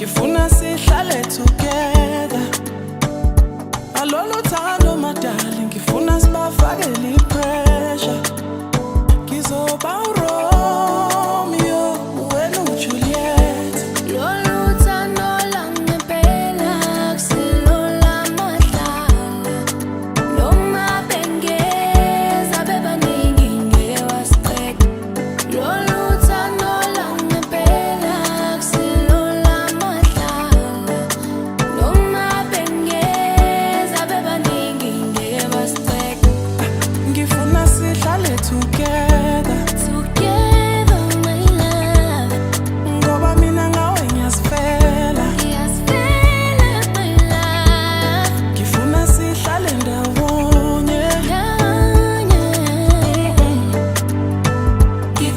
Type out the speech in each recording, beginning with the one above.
ngifuna sihlale together. Alolo thando madali, ngifuna sibafakele pressure. Ngizoba uRomeo wena uJuliet. Lolu thando langempela akusilo lamadlala. Noma bengeza bebaningi ngeke wasiqeda. Lolu thando langempela akusilo lamadlala. Noma bengeza bebaningi ngeke wasiqeda. Ngifuna sihlale together. Together my love, Ngoba mina ngawe ngiyasifela. ngiyasifela my love. Ngifuna sihlale ndawonye.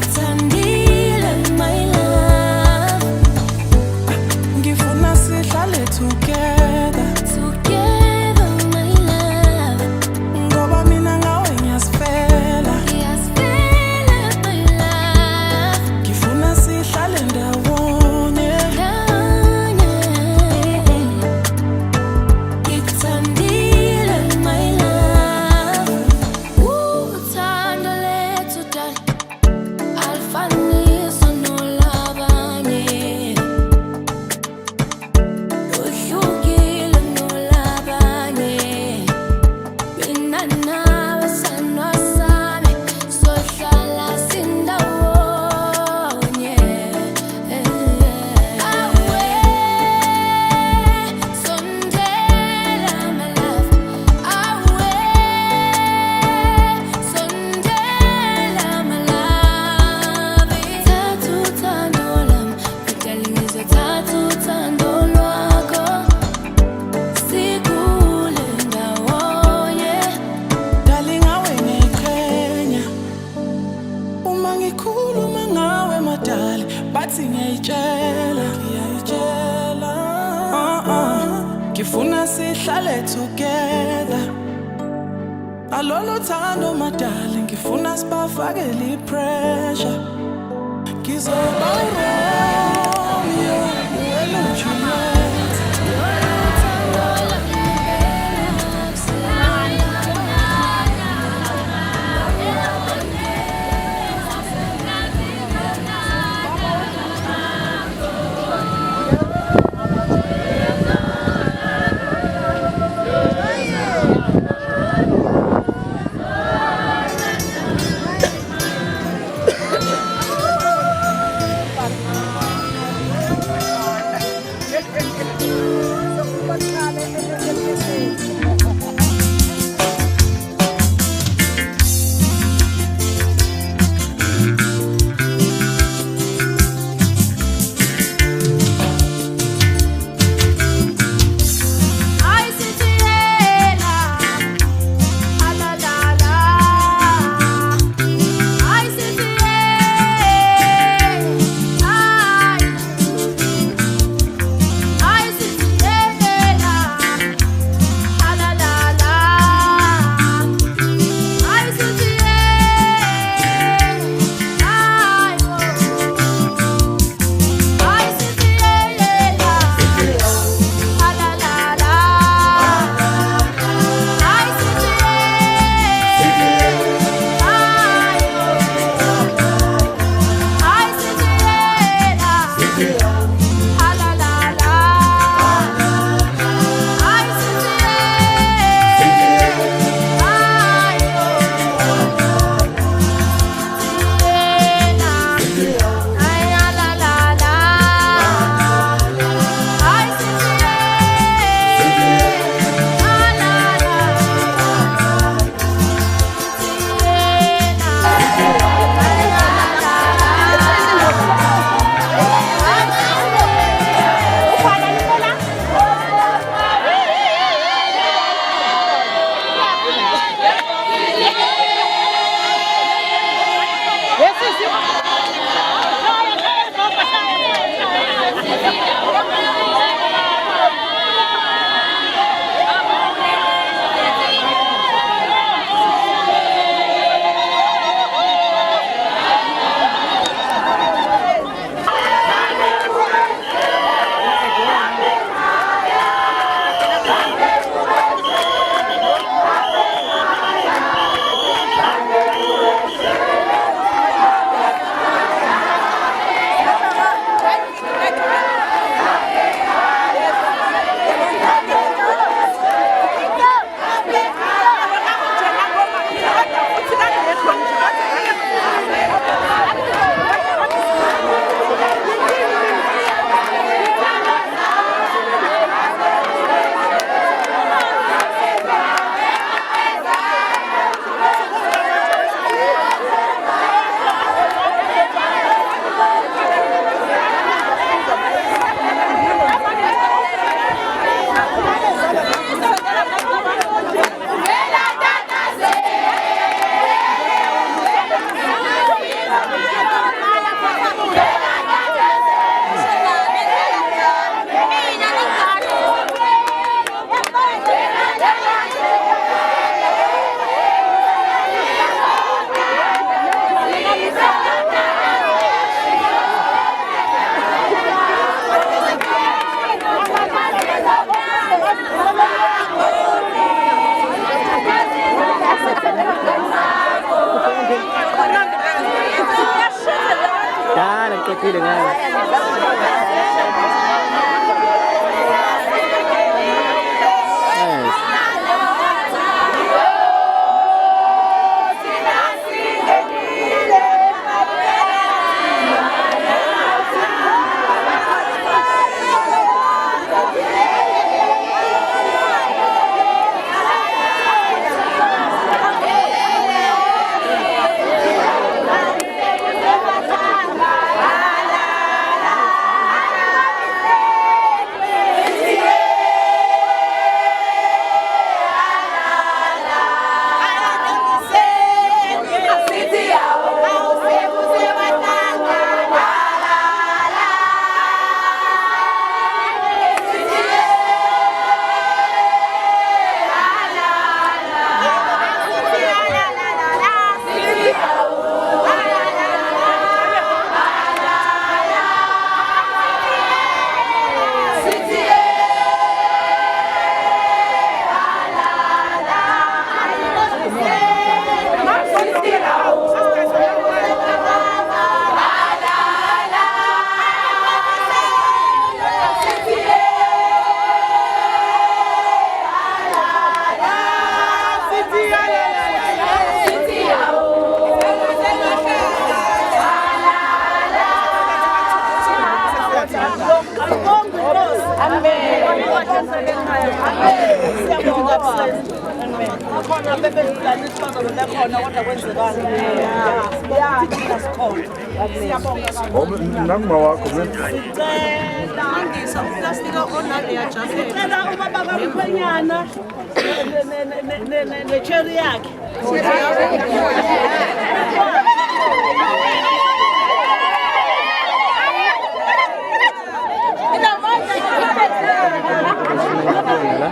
Ngikuthandile my love, Ngifuna sihlale together. together my love. Ngoba mina ngawe ngiyasifela. Ngiyasifela my love, Ngifuna sihlale ndawonye. ngikuthandile my love. Uthando lethu dala alifaniswa nolabanye. Uhlukile nolabanye. Mina nawe sandwa sami sohlala sindawonye. Awe sondela my love. Awe sondela my love. Thatha uthando lami, ngidala ngizothatha uthando lwakho. Sikhule ndawonye. Dali ngawe ngiyayiqhenya. Uma ngikhuluma ngawe madali, bathi ngiyayitshela. Ngifuna sihlale together. Alolo thando madali, ngifuna sibafakele pressure. Ngizoba uRomeo wena uJuliet. Feeling Nangma wakho cherry yakhe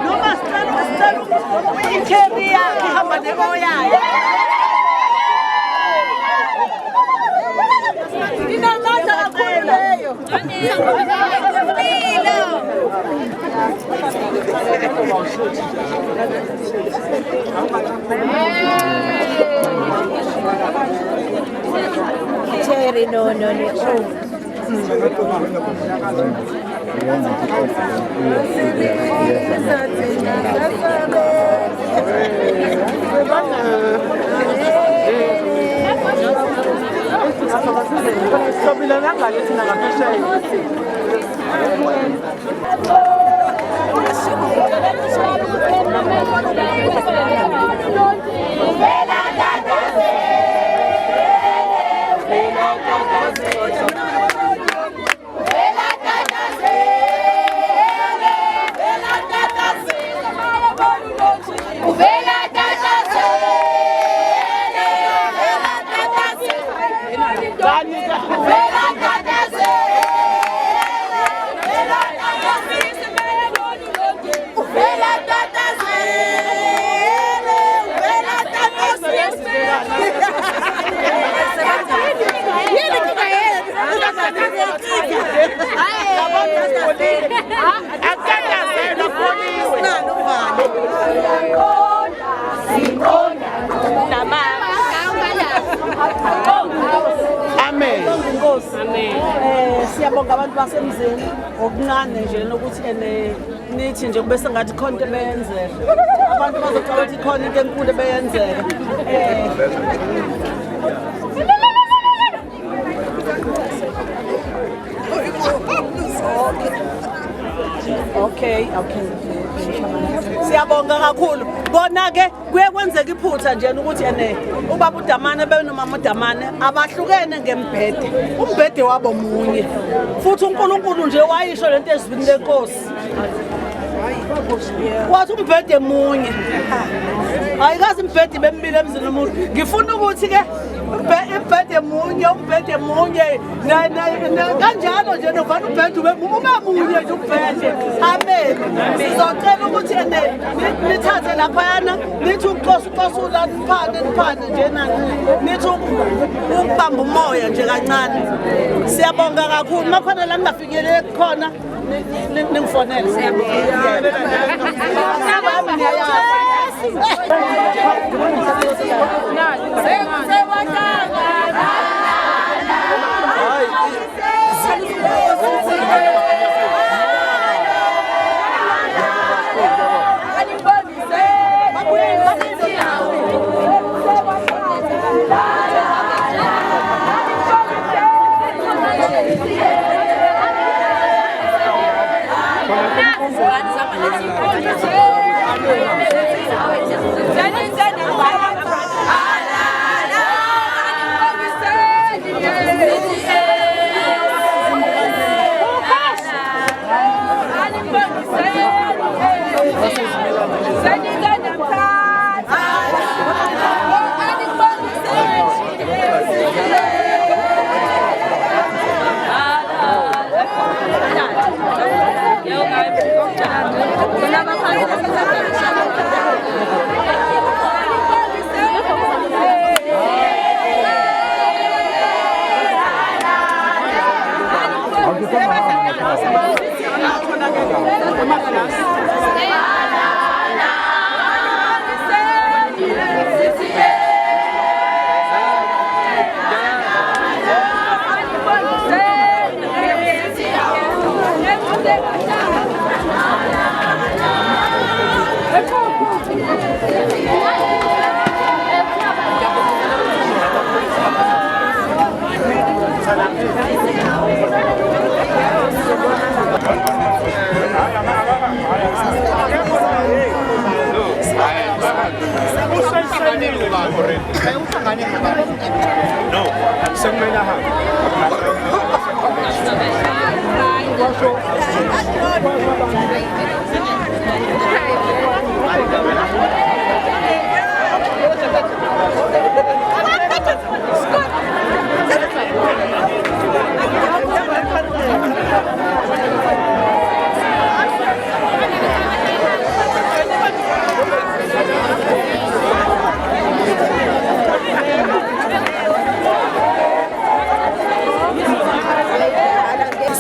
noma sicela cherry yakhe ihamba nemoyayo inamandla kakhulu leyo cherry no Amen. Siyabonga abantu basemzini okuncane nje nokuthi nithi nje kube sengathi khona into beyenzeka. Abantu bazocela ukuthi khona into enkulu beyenzeka. Okay. Siyabonga kakhulu. Bona ke kuye kwenzeka iphutha nje ukuthi ubaba uDamane benomama uDamane abahlukene ngembhede. Umbhede wabo munye. Futhi uNkulunkulu nje wayisho lento ezwini lenkosi. Wathi umbhede munye. Ayikazi umbhede bemibili emzini umuntu. Ngifuna ukuthi ke umbhede munye kanjalo nje novana umbhede ube munye nje umbhede. Amen. Sizocela ukuthi nithathe laphayana nithi uqosula niphane nje nani nithi ukubamba umoya nje kancane. Siyabonga kakhulu makhona la ningafikeleli khona ningifonele. Siyabonga.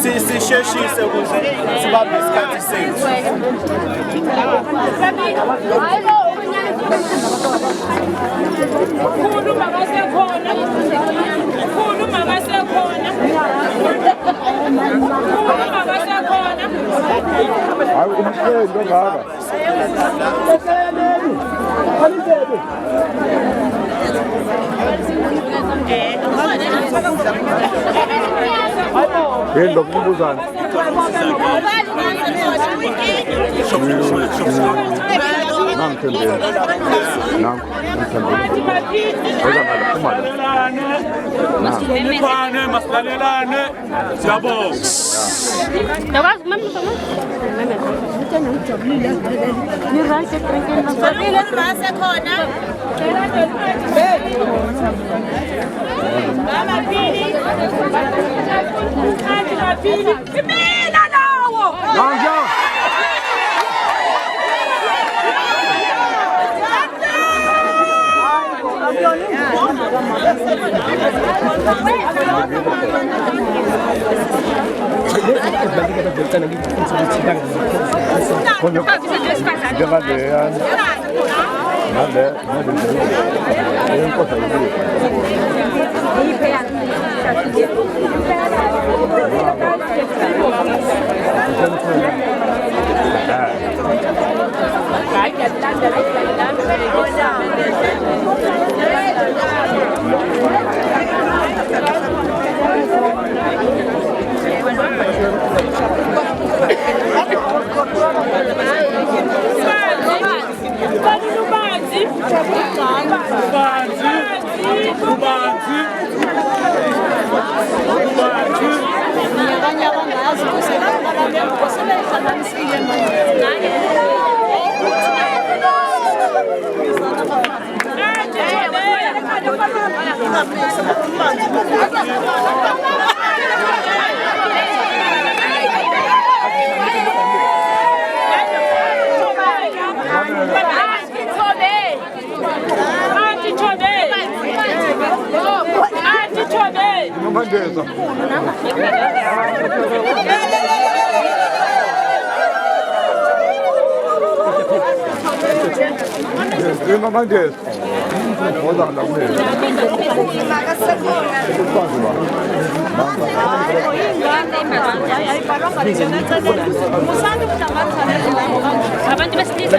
Sisheshise ukuze sibambe isikhathi sethu. Ukhuluma ngasekhona. Ukhuluma ngasekhona. Ukhuluma ngasekhona. Hayi umhlelo ngaba. Yendo kumbuzana. Masilalelane. Siyabonga. Mandeza. Umfuzana kumele. Abantu besilisa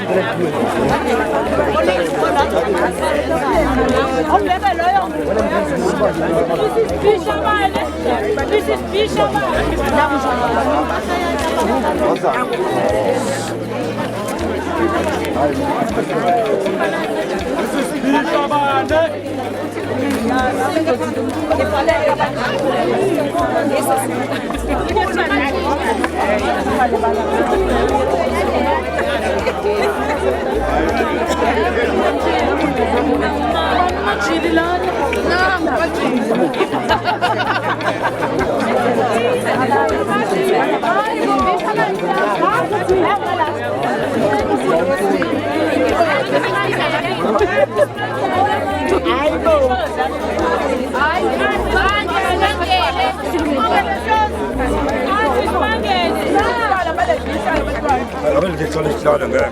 Abel geht soll ich klar, ne?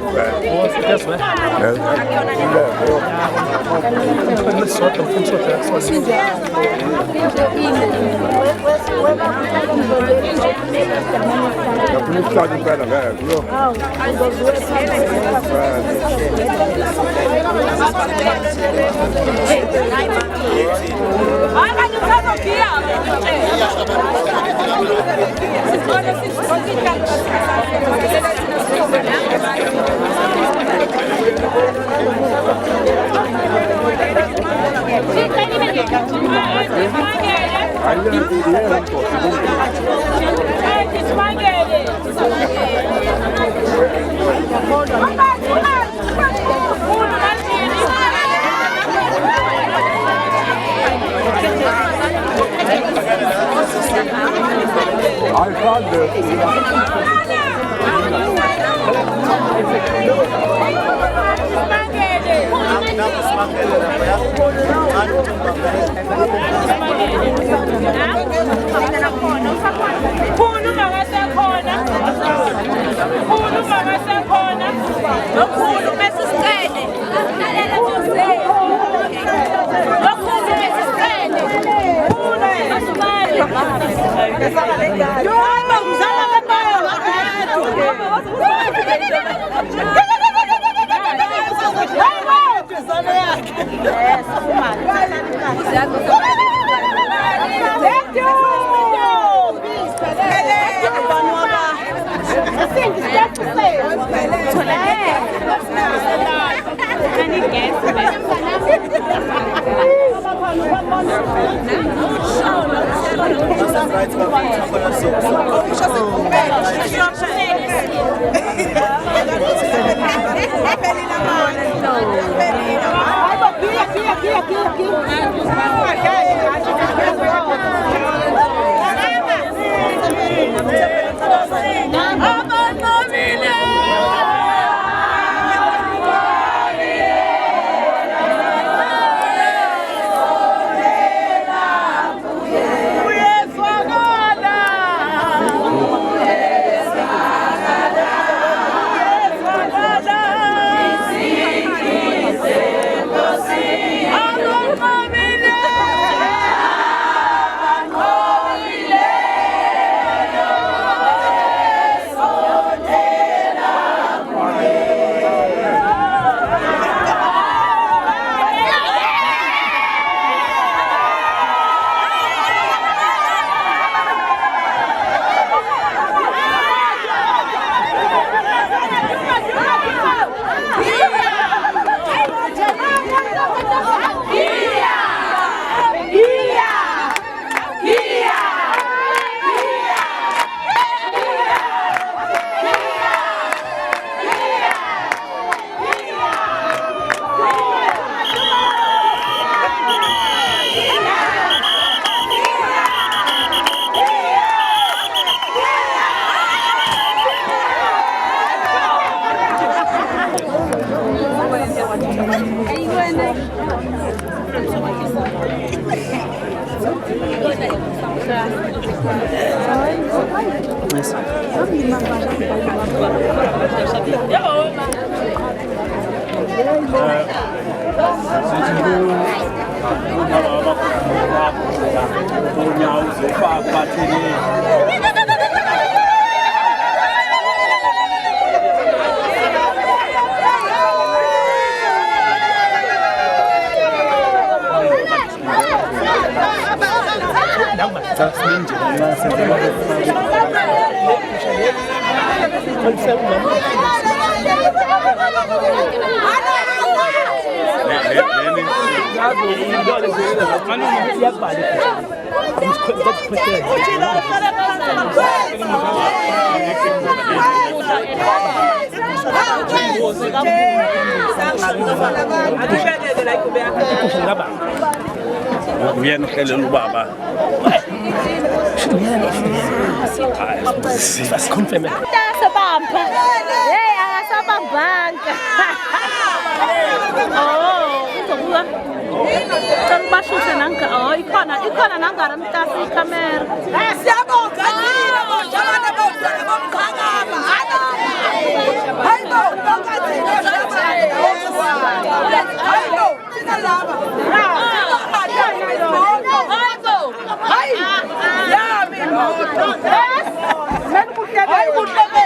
unyawo uzofaka bathini. Bien, el Lubaba. Was kommt denn mit? Sa bampa. Sa bambanka. Kuzokuwa. Sangibashuthe nanka. Ikhona nangara mtasi camera. Siyabonga thina bojabana bozana bomkhangama. Hayibo, bonga thina hayibo, thina laba. Hayi. Yami moto. Hayi kuhlebe.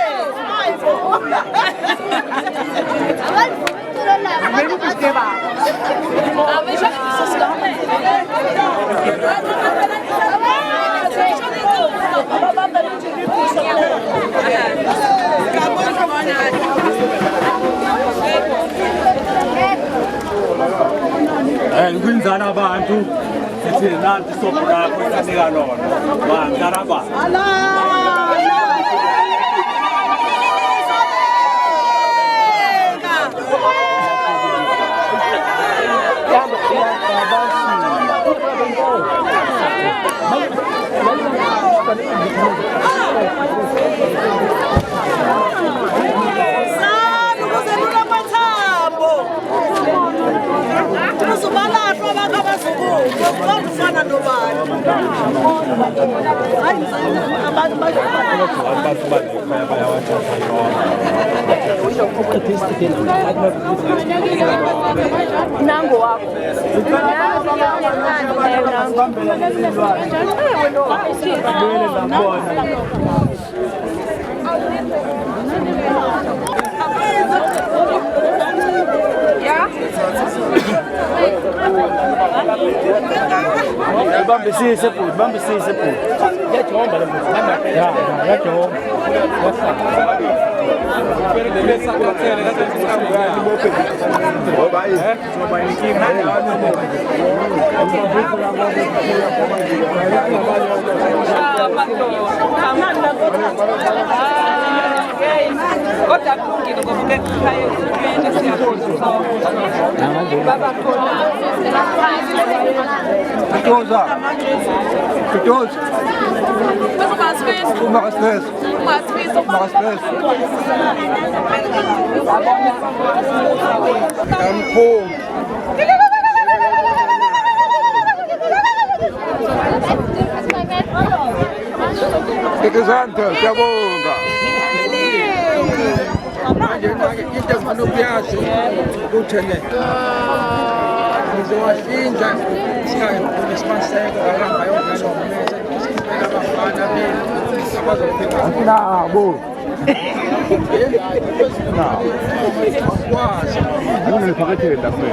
Kwinzana abantu sithi nanti sobra kwesanika lona. Bangaraba. Nango wako. Bambisise futhi, bambisise futhi. Yajomba le muntu. Ya, yajomba. Interessante, siyabonga. Manje into nginokuyazi ukuthi le ngizowahlinza singayiboni simaseko bahamba yodlala umese sicela abafana abazopheka nabo kwazi nginophakathele lapha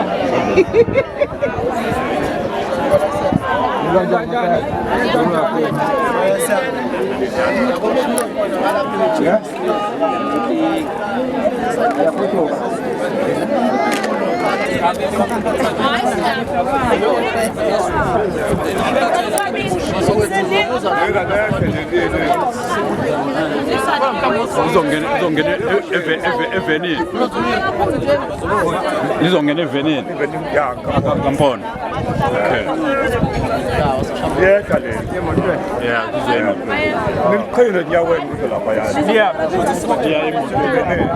Izongena evenini. Ya, kampona. Okay. Yeka le, emotweni. Yeah, kuzena. Ngiqhele nyaweni ukuthi lapha yani. Yeah, evenini.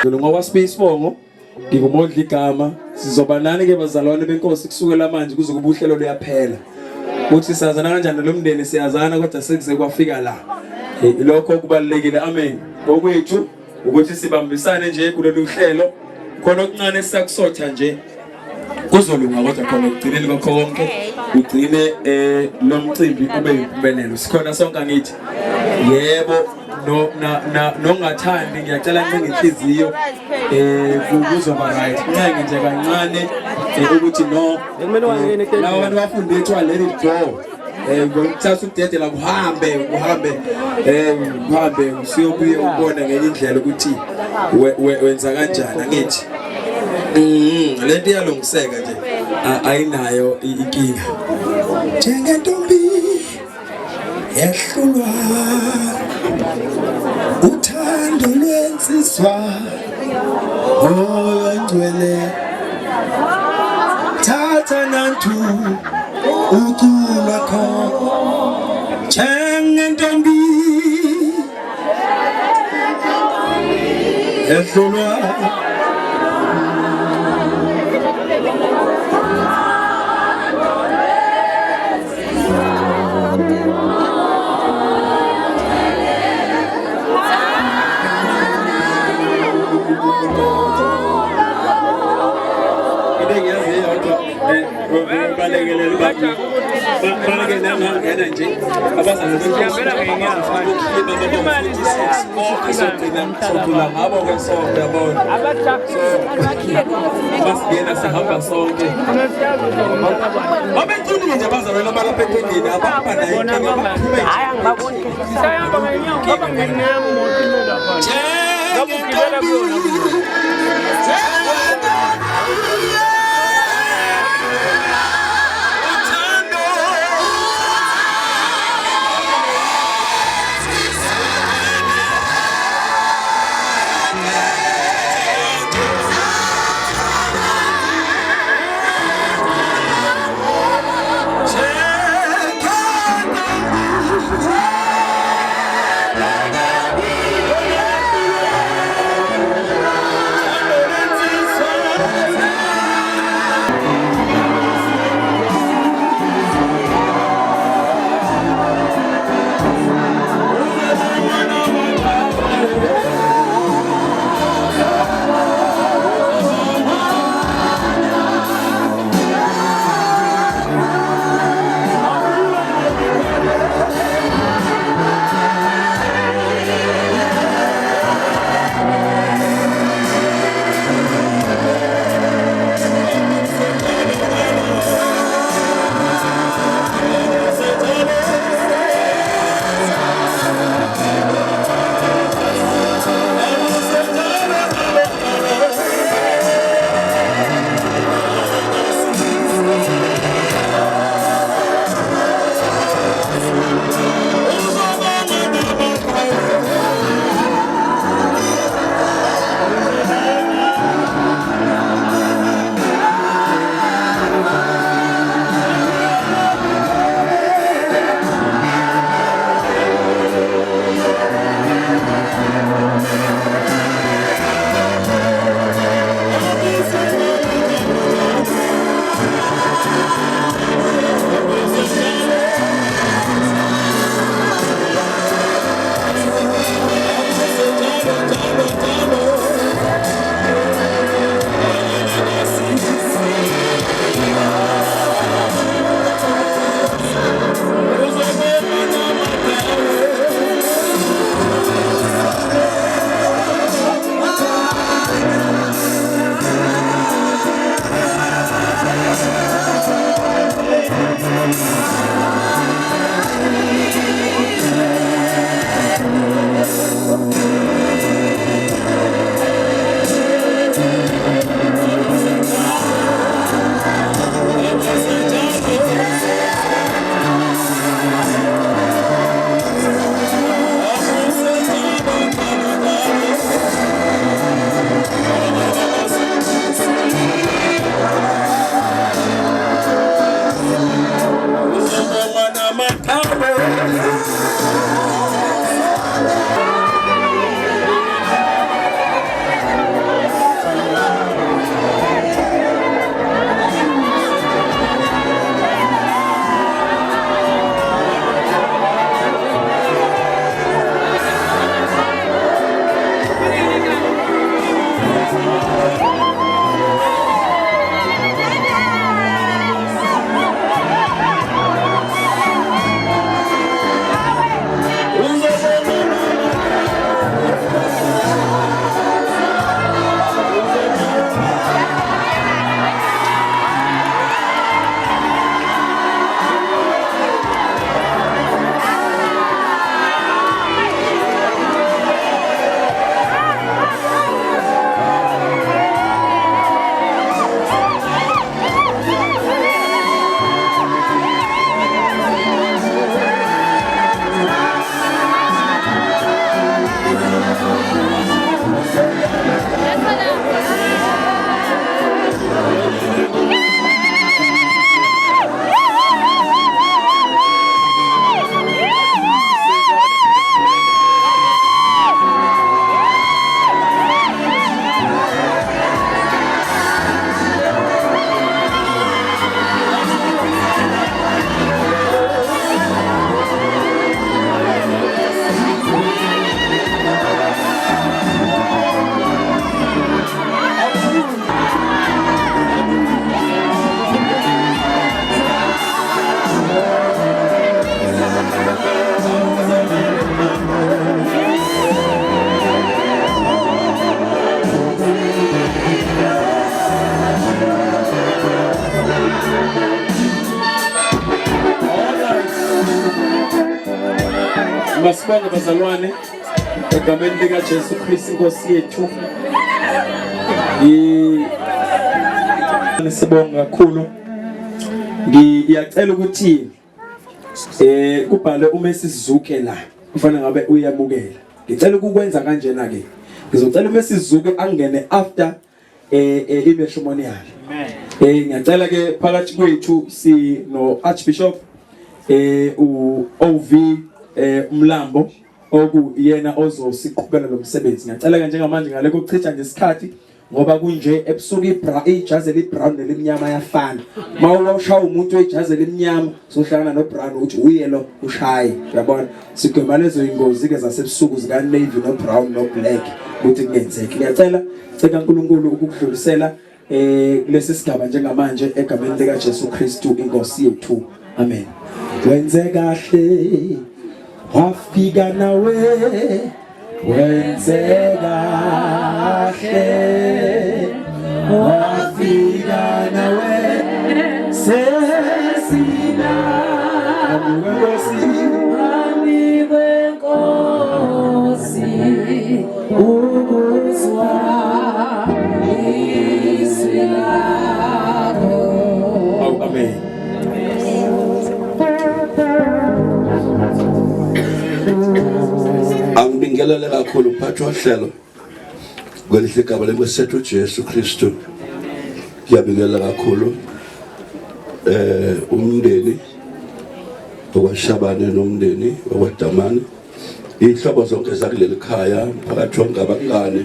okay. Ngoba Space Fongo ngingumondla igama sizoba nani ke bazalwane benkosi kusukela manje kuze kube uhlelo luyaphela. Uthi siyazana kanjani lo mndeni siyazana kodwa sekuze kwafika la. Lokho kubalekile amen. Ngokwethu ukuthi sibambisane nje kulolu hlelo khona okuncane esisakusotha nje kuzolunga kodwa khona ukugcineni kwakho konke ugcine lo mcimbi ube yimpumelelo. Sikhona sonke angithi yebo nongathandi ngiyacela ncenga inhliziyo kuzoba right ncenge nje kancane ukuthi no lawa abantu bafundethwa let it go ngokuthatha udede la uhambe usiyobuye ubona ngenye indlela ukuthi wenza kanjani angithi lento iyalungiseka nje ayinayo inkinga njengentombi yahlulwa uthando lwensizwa oyongcwele thatha nantu ukhula kho njengentombi yahlulwa Masibonge bazalwane egameni lika Jesu Kristu Nkosi yethu. Sibonga kakhulu. Ngiyacela ukuthi kubhale uMessi Zuke la. Kufanele ngabe uyabukela. Ngicela ukukwenza kanjena ke. Ngizocela uMessi Zuke angene after iMeshomonial. Amen. Ngiyacela ke phakathi kwethu si no Archbishop uOV Mlambo okuyena ozosiqhubela lo msebenzi. Ngiyacela ke njengamanje ngale kokuchitha nje isikhathi ngoba kunje ebusuku ijazi elibrown nelimnyama yafana. Mawushaya umuntu wejazi elimnyama sohlangana noBrown uthi uye lo ushaye. Uyabona? Sigwema lezo ingozi ke zasebusuku zika navy no brown no black ukuthi kungenzeki. Ngiyacela uNkulunkulu ukukudlulisela kulesi sigaba njengamanje egameni lika Jesu Kristu Inkosi yethu. Amen. Wenze kahle wafika nawe wenze kahle wafika nawe sesina Nkosi ukuzwa izwi lakho. Amen. Angibingelele kakhulu phathi wahlelo kwelihle igama lenkosethu Jesu Kristu. Ngiyabingelela kakhulu umndeni okwashabane nomndeni okwadamane inhlobo zonke zakuleli khaya phakathi wangabangane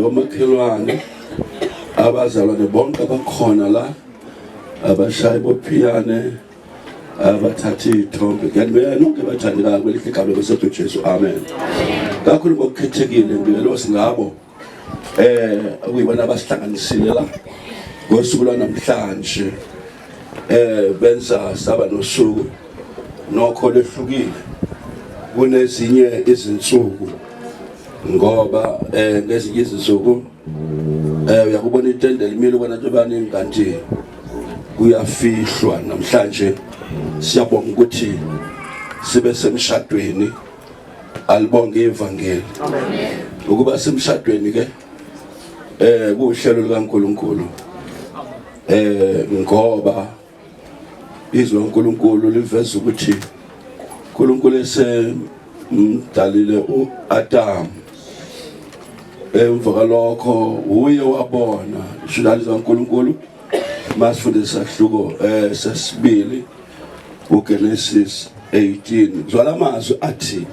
omakhelwane abazalwane bonke abakhona la abashayi bophiyane abathathi ithombe ngiyabingelela nonke bathandekayo kwelihle igama lenkosethu Jesu. Amen. Kakhulu ngokukhethekile ngibingelela singabo okuyibona abasihlanganisile la ngosuku lwanamhlanje benza saba nosuku nokho lehlukile kunezinye izinsuku ngoba ngezinye izinsuku uyakubona itende limile ubona nje baningi kanti kuyafihlwa. Namhlanje siyabonga ukuthi sibe semshadweni alibonge ivangeli. Amen. Ukuba semshadweni ke kuhlelo likaNkulunkulu ngoba izwi loNkulunkulu liveza ukuthi uNkulunkulu esemdalile uAdam emva lokho uye wabona ishudali zikaNkulunkulu masifundisa hluko sesibili uGenesis 18 zwala amazwi athi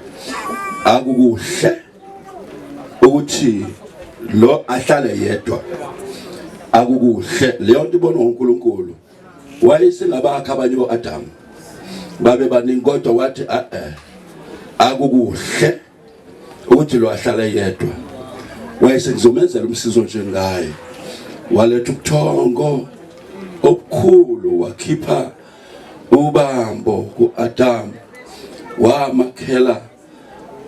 akukuhle ukuthi lo ahlale yedwa. Akukuhle leyo nto ibona uNkulunkulu wayesengabakha abanye oAdam babe baningi kodwa wathi akukuhle ukuthi lo ahlale yedwa. Wayesengizomenzela umsizo nje ngaye waletha ubuthongo obukhulu wakhipha ubambo kuAdam wamakhela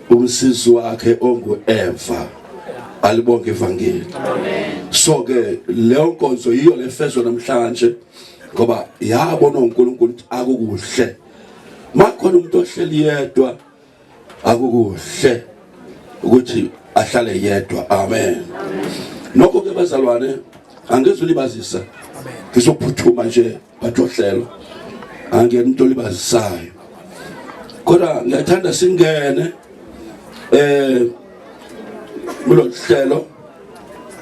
umsizi wakhe onguEva. Alibonge ivangeli. So ke leyo nkonzo yiyo lefezwe namhlanje ngoba yabona uNkulunkulu ukuthi akukuhle makhona umuntu ohleli yedwa akukuhle ukuthi ahlale yedwa. Amen. Nokho ke bazalwane angezulibazisa ngizophuthuma nje bathohlelo angeke into libazisayo kodwa ngiyathanda singene kulo hlelo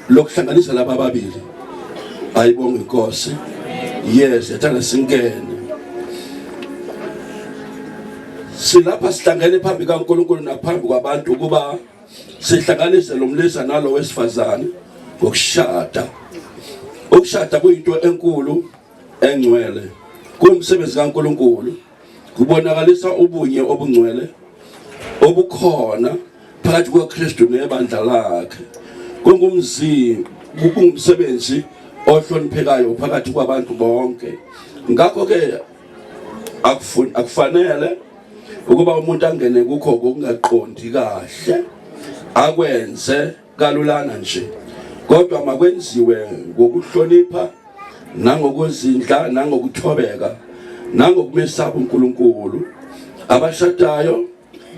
lokuhlanganisa laba ababili. Ayibonge Inkosi. Yes, yathanda singene silapha sihlangene phambi kaNkulunkulu naphambi kwabantu kuba sihlanganise lo mlisa nalo wesifazane ngokushada. Ukushada kuyinto enkulu engcwele kumsebenzi kaNkulunkulu kubonakalisa ubunye obungcwele obukhona phakathi kwaKristu nebandla lakhe. Kungumsebenzi ohloniphekayo phakathi kwabantu bonke. Ngakho ke akufanele ukuba umuntu angene kukho okungaqondi kahle akwenze kalulana nje kodwa makwenziwe ngokuhlonipha nangokuzindla nangokuthobeka nangokumesaba uNkulunkulu. Abashadayo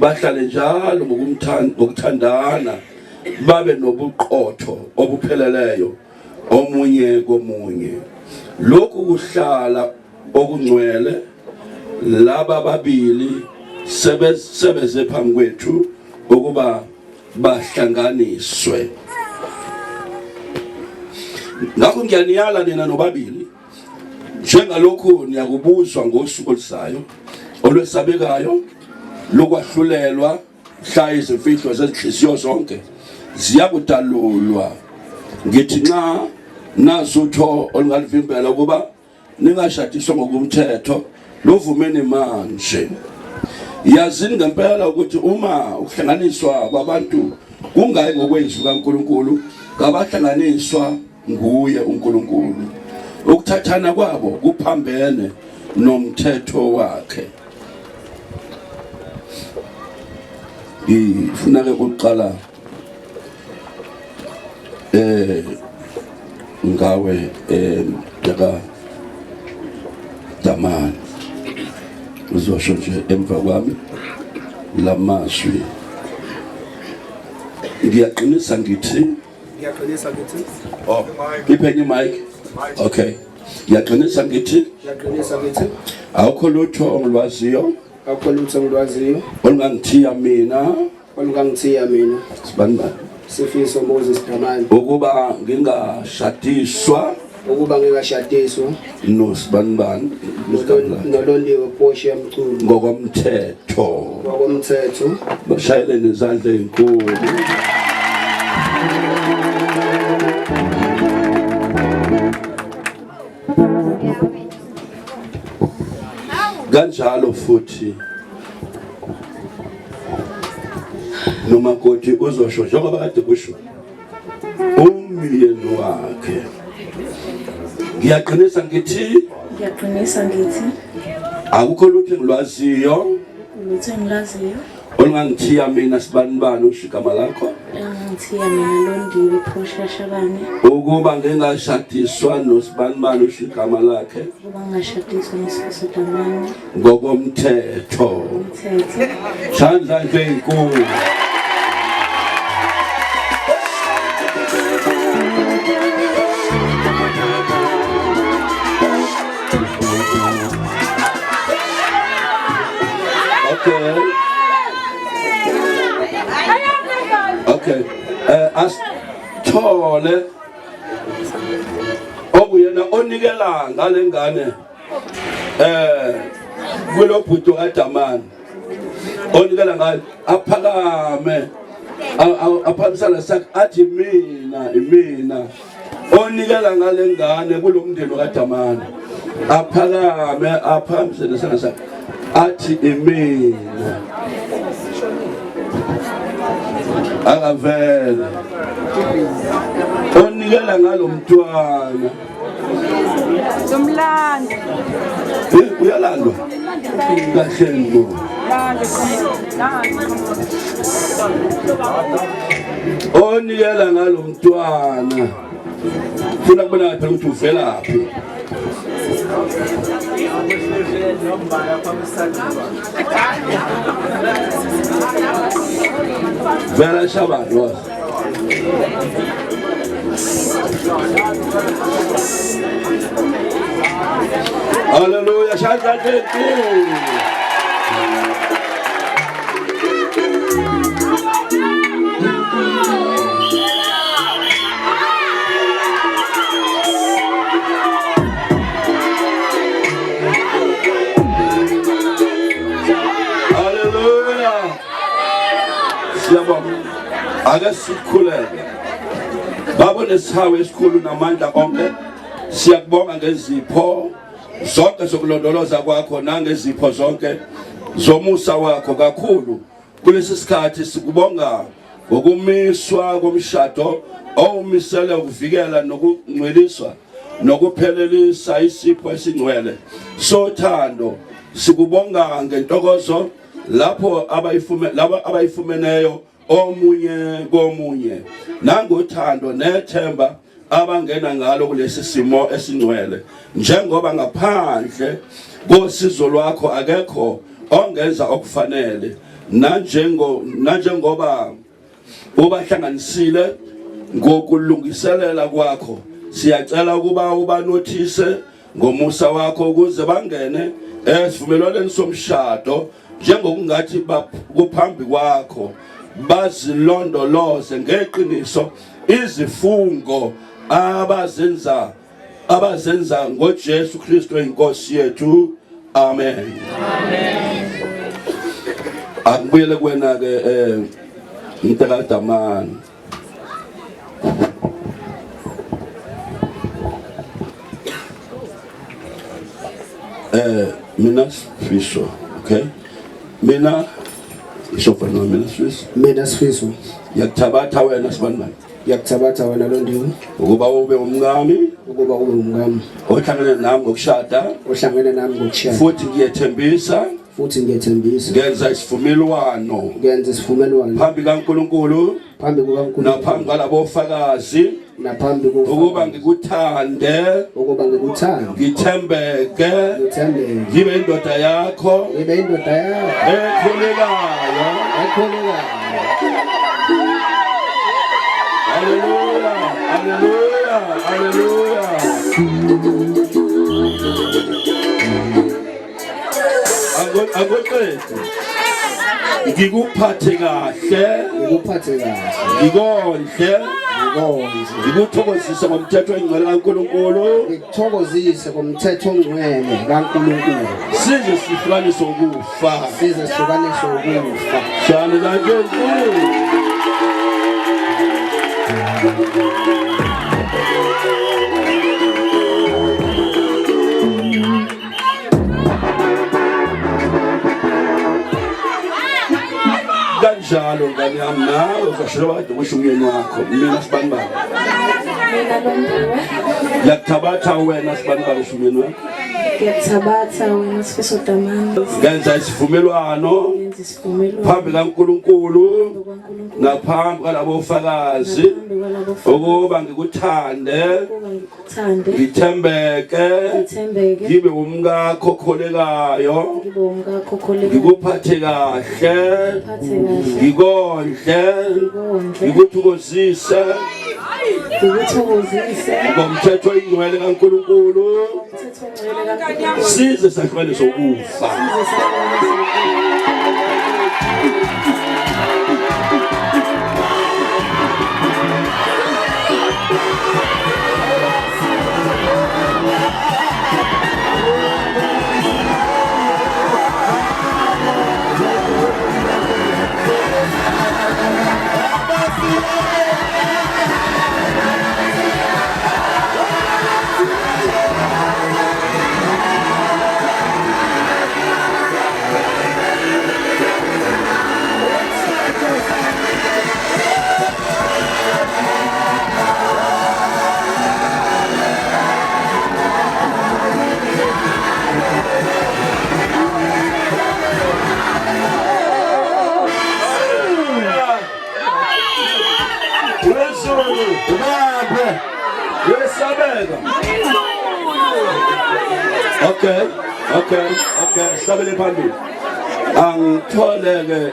bahlale njalo ngokuthandana babe nobuqotho obupheleleyo omunye komunye. Lokhu kuhlala okungcwele laba babili sebeze phambi kwethu ukuba bahlanganiswe. Ngakho ngiyaniyala nina nobabili njengalokhu niyakubuzwa ngosuku oluzayo olwesabekayo lokwahlulelwa mhla izimfihlo zezinhliziyo zonke ziyakudalulwa. Ngithi nxa nazutho olungalivimbela ukuba ningashadiswa ngokumthetho lovumeni manje. Yazini ngempela ukuthi uma ukuhlanganiswa kwabantu kungayi ngokwenziwa kaNkulunkulu, ngabahlanganiswa nguye uNkulunkulu. Ukuthathana kwabo kuphambene nomthetho wakhe. Ngifuna ke ukuqala ngawe Dr. Damani uzosho nje emva kwami lamazwi. Ngiyaqinisa ngithi oh iphenye mic. Okay, ngiyaqinisa ngithi awukho lutho ongilwaziyo olungangithiya mina Sibani Sifiso Moses Damani ukuba ngingashadiswa noSibani nolondiwe Portia Mchunu ngokomthetho. Bashayele nezandla ezinkulu. Kanjalo futhi nomakoti uzosho njengoba kade kusho umyeni wakhe. Ngiyaqinisa ngithi akukho lutho engilwaziyo olungangithiya mina Sibani usho igama lakho ukuba ngingashadiswa noSibani usho igama lakhe ngokomthetho. Shandla nje inkulu. Okay. Asithole okuyena onikela ngale ngane kulo bhuti kaDamani onikela ngale aphakame aphamisana sakhe athi mina onikela ngale ngane kulomndeni kaDamani aphakame aphamisana sakhe athi imina akavela onikela ngalo mntwana Somlando. Uyalandwa kahle ngo onikela ngalo mntwana funa kubona phela ukuthi uvelaphi. Vela Shabbat was. Hallelujah. Shabbat. Ake sikhuleke babone sihawe esikhulu namandla onke. Siyakubonga ngezipho zonke zokulondoloza kwakho nangezipho zonke zomusa wakho kakhulu kulesi sikhathi. Sikubonga ngokumiswa komshado owumisele ukuvikela nokungcweliswa nokuphelelisa isipho esingcwele sothando. Sikubonga ngentokozo lapho abayifumeneyo omunye komunye nangothando nethemba abangena ngalo kulesi simo esingcwele, njengoba ngaphandle kosizo lwakho akekho ongenza okufanele. nanjengoba ubahlanganisile ngokulungiselela kwakho siyacela ukuba ubanothise ngomusa wakho ukuze bangene esivumelwaneni somshado njengokungathi kuphambi kwakho bazilondoloze ngeqiniso izifungo abazenza ngoJesu Kristu inkosi yethu. Amen. Akubuyele kwena ke Mtakadamani. Mina Sifiso, okay? Mina isofana mina Sifiso. Mina Sifiso. Yakuthabatha wena sibani. Yakuthabatha wena Londiwe. Ukuba ube umngami. Ukuba ube umngami. Ohlangene nami ngokushada. Ohlangene nami ngokushada. Futhi ngiyethembisa. Ngenza isivumelwano. Phambi kaNkulunkulu. Naphambi kwalabofakazi. Ukuba ngikuthande. Ngithembeke. Ngibe indoda yakho. Ekhulekayo. Hallelujah. Hallelujah. Hallelujah. Agoqede ngikuphathe kahle ngikondle ngikuthokozise ngomthetho ongcwele kaNkulunkulu size sihlukaniswe ukufa shana kanje kanjalo ngani yami nawe uzashilo kade kusho umyeni wakho mina sibani baba yakuthabatha wena sibani baba kusho umyeni wakho Yakuthabatha wena Sifiso Damani. Ngenza isivumelwano phambi kaNkulunkulu naphambi kwalabofakazi ukuba ngikuthande ngithembeke ngibe umkakho okholekayo ngikuphathe kahle ngikondle ngikuthokozise ngomthetho ongcwele kaNkulunkulu size sahlukaniswe ukufa Okay, sabele phambili. Angitholeke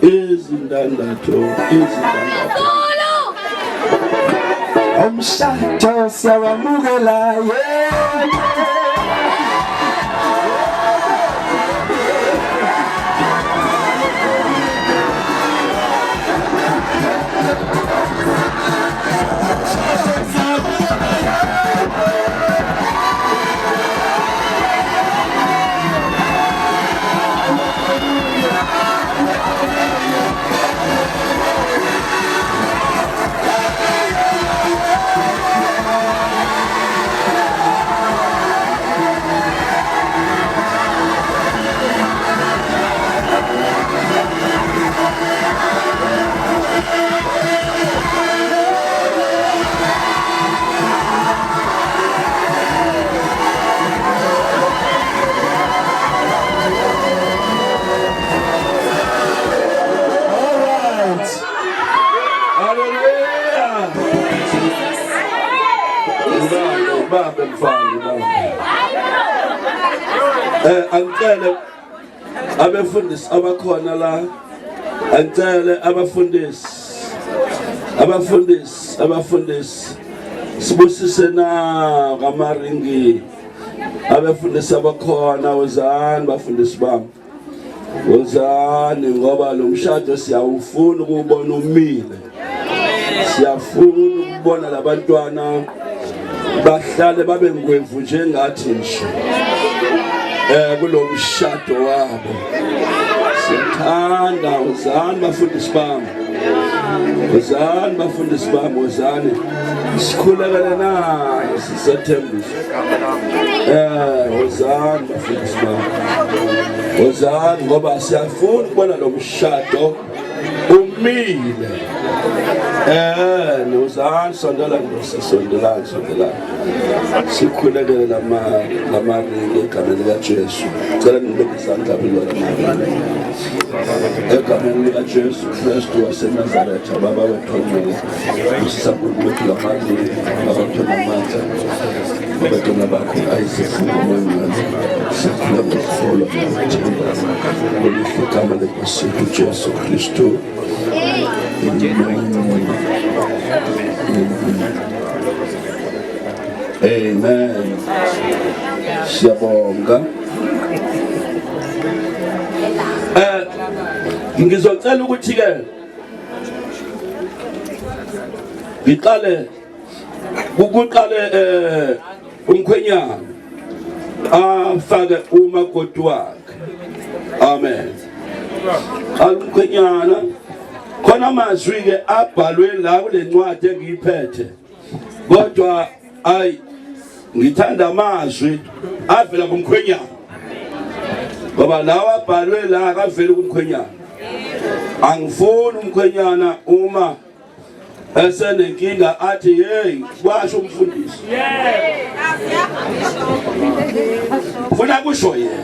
izindandatho. Umshado siyawamukela abefundisi abakhona la angicele abafundisi sibusise na kamaringi abefundisi abakhona wozani bafundisi bami wozani ngoba lo mshado siyawufuna ukubona umile siyafuna ukubona labantwana bahlale babe ngwevu njengathi nje kulo mshado wabo sithanda wozani bafundisi bami wozani sikhulekele nayo sisethembisa wozani bafundisi bami wozani ngoba siyafuna ukubona lo mshado umile wozani sondela sondela sikhulekele lamaringi egameni likaJesu cela nibeke izandla lamarинgi egameni likaJesu Kristu waseNazaretha baba wethonyele sisabuleke lamaringi abathona amandla abathona bakho ayizifuna sikhuleka ngokufolo ngegama lenkosi uJesu Kristu. Amen. Siyabonga. Ngizocela ukuthi ke ngiqale umkhwenyana afake umakoti wakhe. Amen. Umkhwenyana khona amazwi ke abhalwe la kule ncwadi engiyiphethe kodwa ngithanda amazwi avela kumkhwenyana ngoba lawa abhalwe la akaveli kumkhwenyana angifuni umkhwenyana uma esenenkinga athi hey kwasho umfundisi funa kusho yena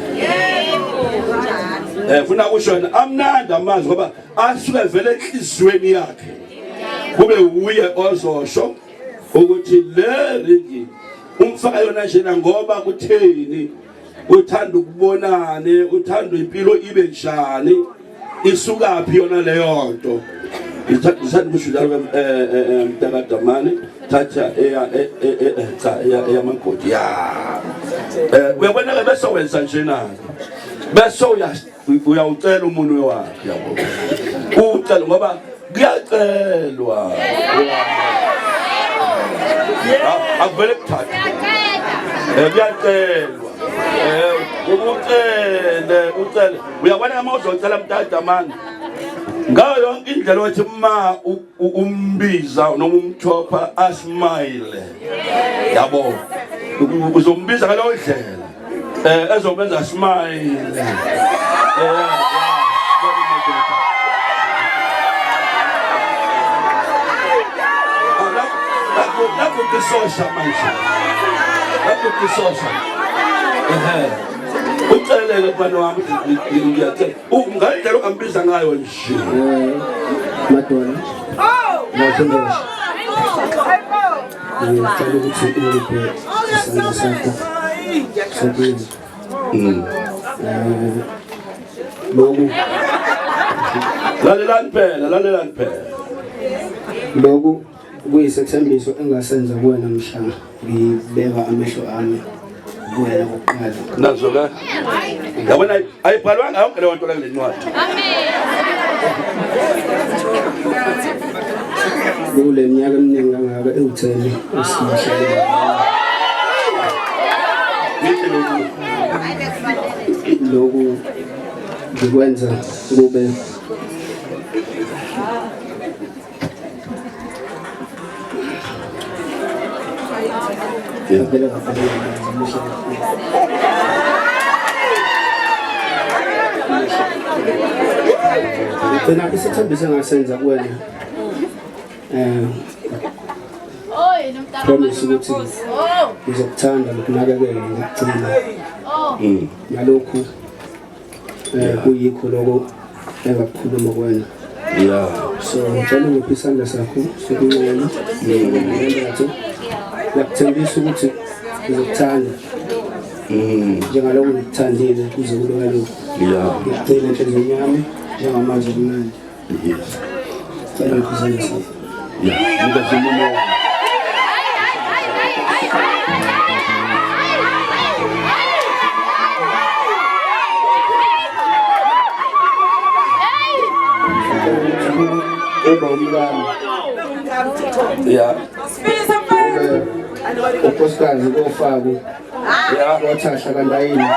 funa kusho yena amnanda amazwi ngoba asuke vele enhlizweni yakhe kube uye ozosho ukuthi le ringi umfaka yona njena ngoba kutheni uthanda ukubonane uthanda impilo ibe njani isukaphi yona leyo nto ngithanda ukushudala mtakadamane thatha eya makoti uyabona ke bese wenza njena bese uyawucela umuntu wakhe yabo ucela ngoba kuyacelwa akuvele kuthatha kuyacelwa ucele uyabona uma uzocela mntadamane ngayo yonke indlela othi ma umbiza noma umthopha asmile yabo uzombiza ngalowo ndlela ezobenza smile Lapho kisosha manje. Lapho kisosha. Ucelele bani wami ngiyacela. Ungayidlela ungambiza ngayo nje. Madonna. Ngiyacela ukuthi uliphe isandla sakho. Sobili. Loku. Lalelani phela. Loku kuyisethembiso engasenza kuwena mhlanga ngibeka amehlo ami kuwena oqala nazo ka yabona ayibhalwanga yonke leyo nto le ncwadi kule minyaka eminingi kangaka ewutheni usihlele loku ngikwenza kube Tena isithembiso engasenza kuwena promise ukuthi ngizokuthanda nokunakekela ngokugcina ngalokhu kuyikho lokho engakukhuluma kuwena so ngicela ngiphe isandla sakho sokunqola ngiyathembisa ukuthi ngizokuthanda njengalokho ngikuthandile kuze kube kalokho ngiyagcina enhlizweni yami njengamazwi amnandi cela ngikhuzele safa unkosikazi kofako wathasha kandayini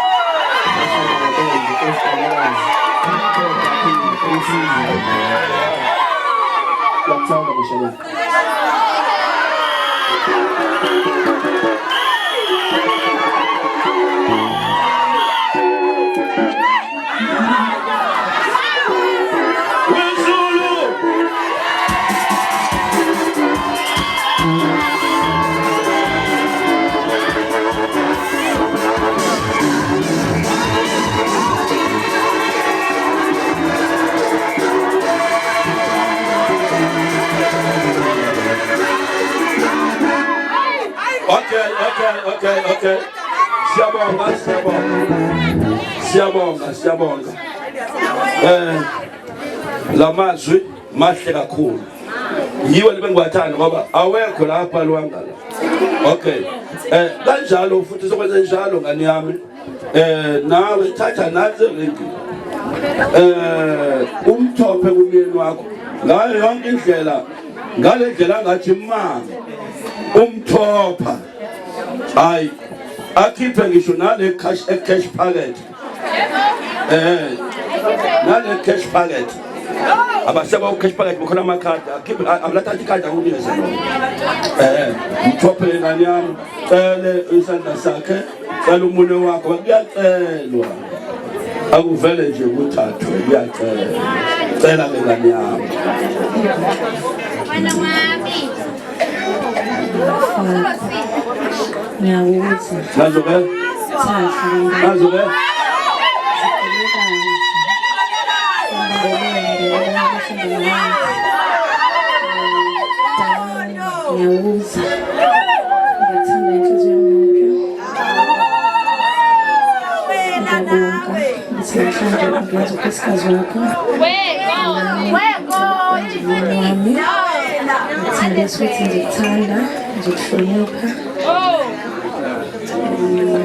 lakuthanda kushala Okay. Siyabonga. La mazwi mahle kakhulu. Yiwo lebengiwathanda ngoba awekho lapha lwangala. Okay. Kanjalo futhi sokwenza njalo ngani yami. Nawe thatha naze lenki. Umthophe kumyeni wakho. Ngayo yonke indlela. Ngale ndlela ngathi mama umthopha. Hayi akhiphe ngisho nale cash packet nale cash packet abaseba cash packet bukhona amakhadi akhiphe abulathatha ikhadi akunikeze mthophe ngani yami cele isandla sakhe cela umunwe wakho kuyacelwa akuvele nje ukuthathwe kuyacela ke ngani yami Nazobe.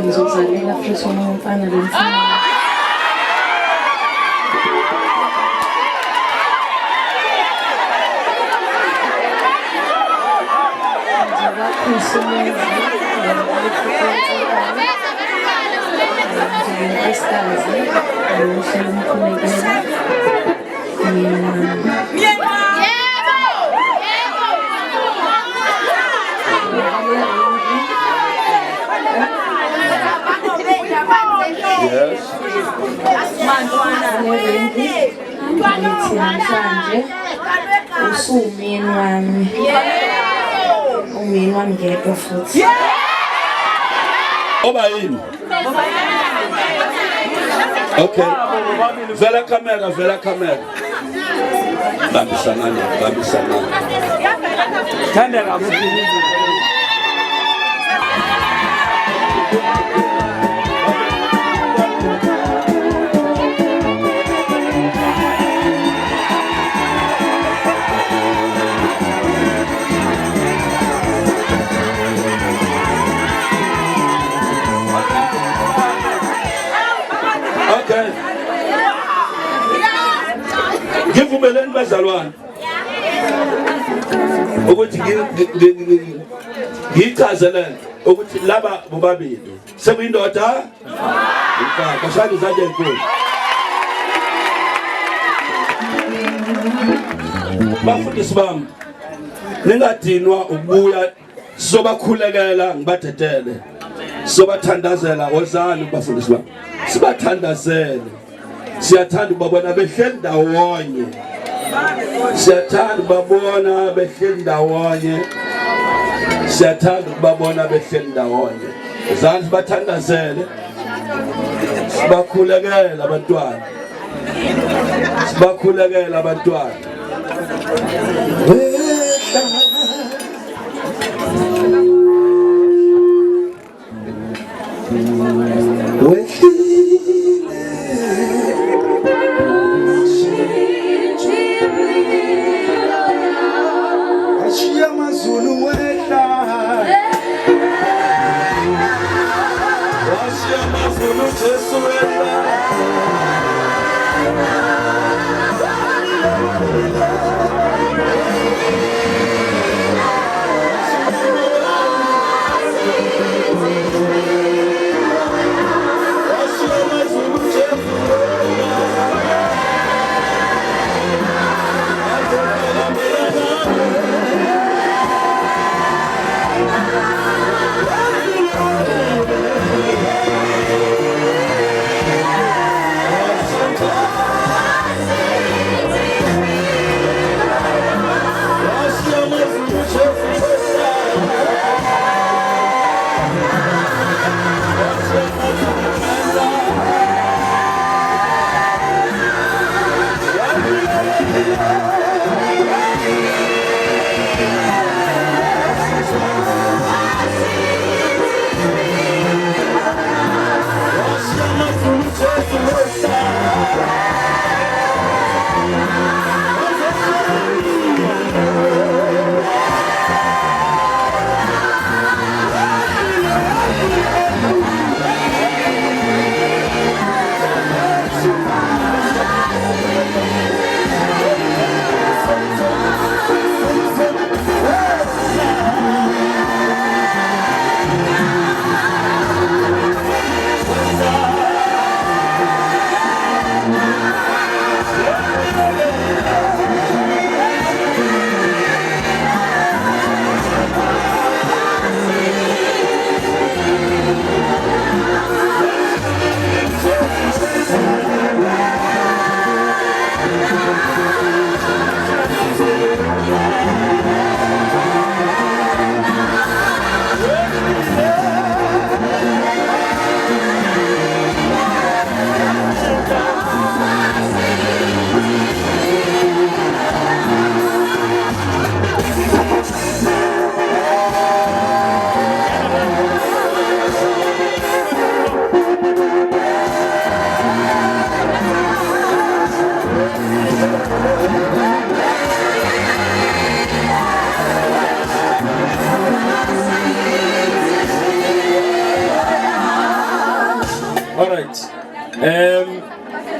Ngizozalela futhi umfana lomfana. Yes. Usumini wami. Umini wami ngedwa futhi. Oba yini? Okay. Vela camera. Bambisana. Thandela kakhulu. Okay. Ngivumeleni bazalwane. Ukuthi ngichazelele ukuthi laba bobabili sekuyindoda mfaka shaka zaje enkulu. Bafundisi bami ningadinwa ukubuya sizobakhulekela ngibadedele sizobathandazela wozani bafundisi bami sibathandazele siyathanda ukubabona behleli ndawonye siyathanda ukubabona behleli ndawonye zani sibathandazele sibakhulekela abantwana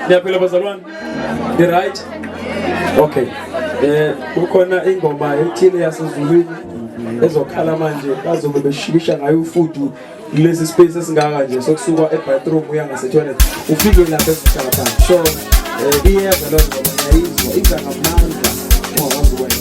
Niyaphila bazalwane? The right? Okay. Kukhona ingoma ethile yaseZulwini ezokhala manje bazobe beshikisha ngayo ufudu lesi space esingaka nje sokusuka ebathroom uya ngase-toilet ufike lapha ezihlala phansi. So iyeza lo ngoma ngiyayizwa iza ngamandla ungawazi wena.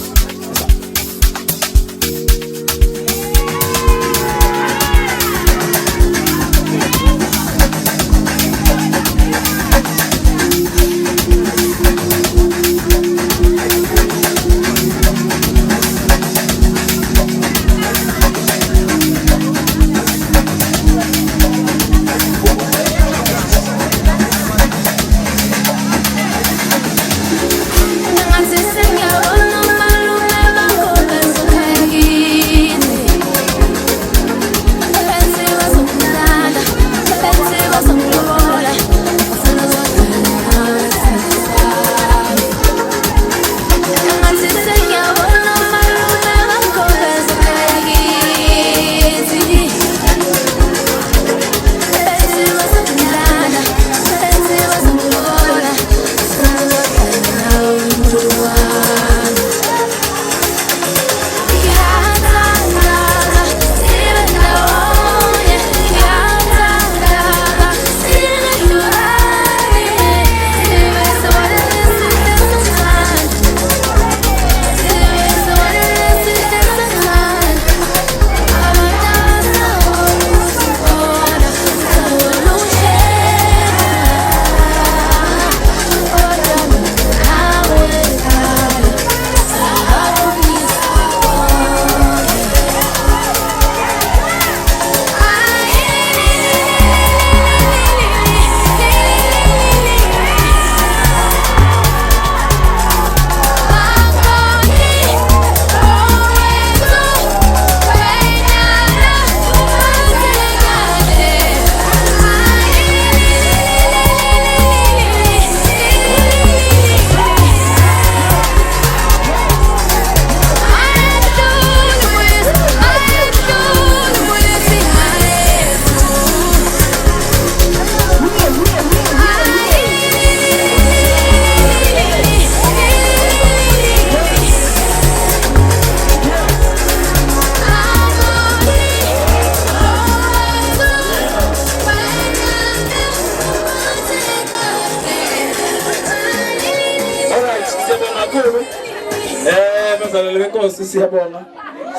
Bazalwane benkosi siyabonga.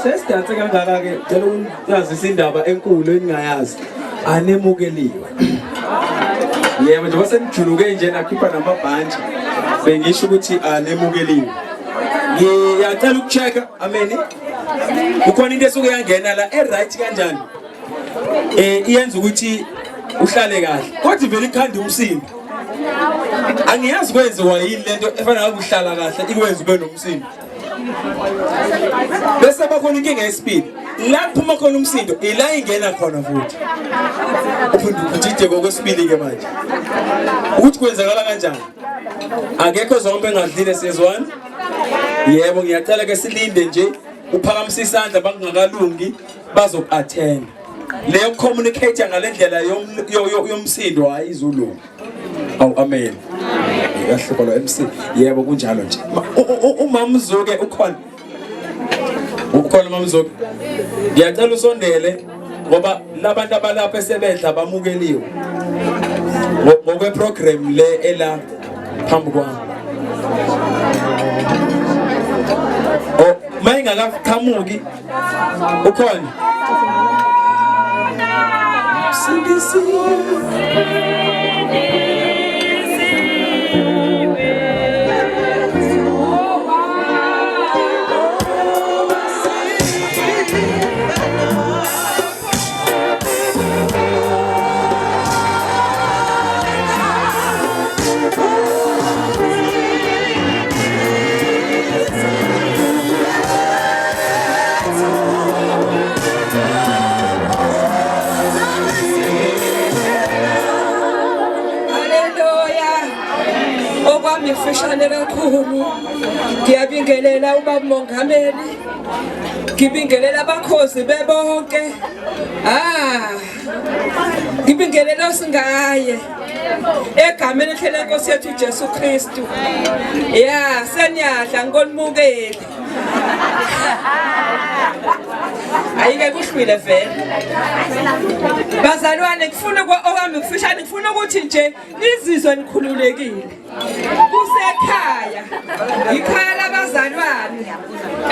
Sesidathe kangaka ke ngicela ukuzisa indaba enkulu engingayazi. Anemukeliwe. Yebo nje basenijuluke nje nakhipha namabhantshi. Bengisho ukuthi anemukeliwe. Ngiyacela ukuchecka amen. Kukhona into esuke yangena la right kanjani? Iyenza ukuthi uhlale kahle. Kodwa vele ikhanda umsindo. Angiyazi kwenziwa yini lento efana ukuhlala kahle ikwenza ube nomsindo. Bese bakhona inkinga yespeed. Lapho uma khona umsindo ila ingena khona futhi. Uphinde ukujide ngokwesibili ke manje. Ukuthi kwenzakala kanjani? Akekho zonke engadlile sezwana. Yebo ngiyacela ke silinde nje uphakamise isandla bangakalungi bazoku-attend. Leyo communicate ngalendlela yomsindo hayi izulu. Aw amen. Yahlukolo MC. Yebo kunjalo nje. Umama Mzuke ukhona. Ukhona Mama Mzuke. Ngiyacela usondele ngoba labantu abalapha esebedla bamukeliwe. Ngokwe program le ela phambi kwami. Oh, mayingakaqhamuki ukhona. Ngifishane kakhulu ngiyabingelela ubaba Mongameli ngibingelela abakhozi bebonke ngibingelela singaye egameni lenkosi yethu uJesu Kristu. Ya seniyadla ngikonimukele. Ayike kuhlwile vele. Bazalwane ngifuna okwami ngifishane ngifuna ukuthi nje nizizwe nikhululekile. Kusekhaya. Ikhaya labazalwane.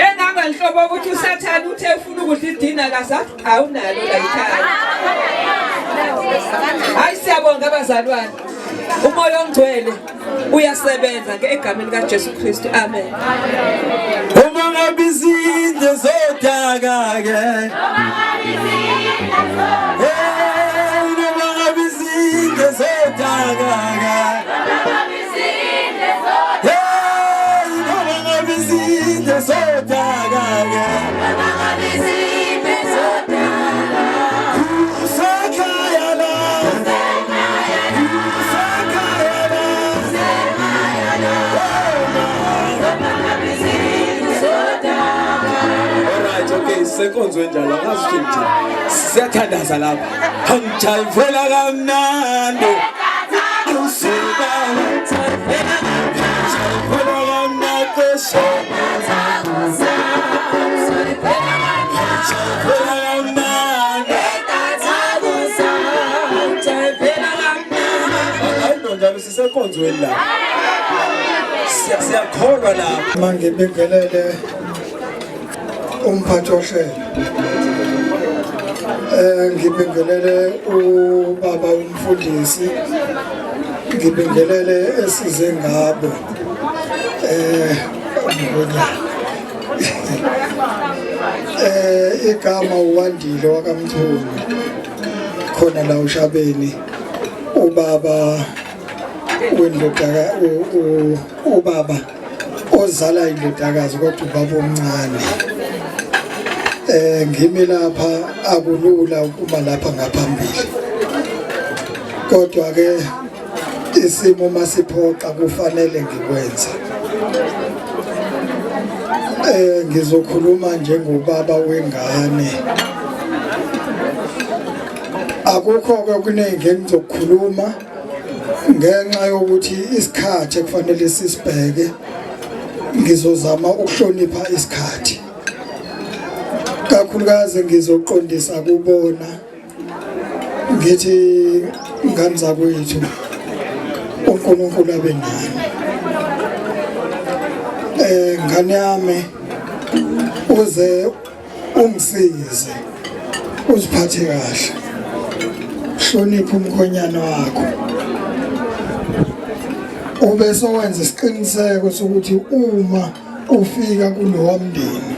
Engangenhlobo ukuthi uSathane uthe ufuna ukudla idina kazathi awunalo la ikhaya. Hayi siyabonga abazalwane. Umoya ongcwele uyasebenza ngegameni kaJesu Kristu. Amen. Uma ngabe izinto zodaka ke. Uma ngabe izinto zodaka ke. Uma ngabe izinto zodaka ke. Sekonzo njalo akazi ukuthi siyathandaza lapha angijayivela kamnandi usiba ngithanda kamnandi njalo sisekonzweni lapha siyakholwa lapha mangibingelele umphathi ohlelo ngibingelele ubaba umfundisi ngibingelele esize ngabo igama uwandile wakamthuni khona la uShabeni ubaba wendodaka ubaba ozala indodakazi kodwa ubaba omncane ngimi lapha akulula ukuma lapha ngaphambili kodwa ke isimo masiphoqa kufanele ngikwenza ngizokhuluma njengobaba wengane akukho okuningi engizokukhuluma ngenxa yokuthi isikhathi ekufanele sisibheke ngizozama ukuhlonipha isikhathi kakhulukazi ngizoqondisa kubona ngithi ngani zakwethu uNkulunkulu abe nani ngane yami uze ungisize uziphathe kahle hlonipha umkhonyana wakho ube sowenza isiqiniseko sokuthi uma ufika kulowa mndeni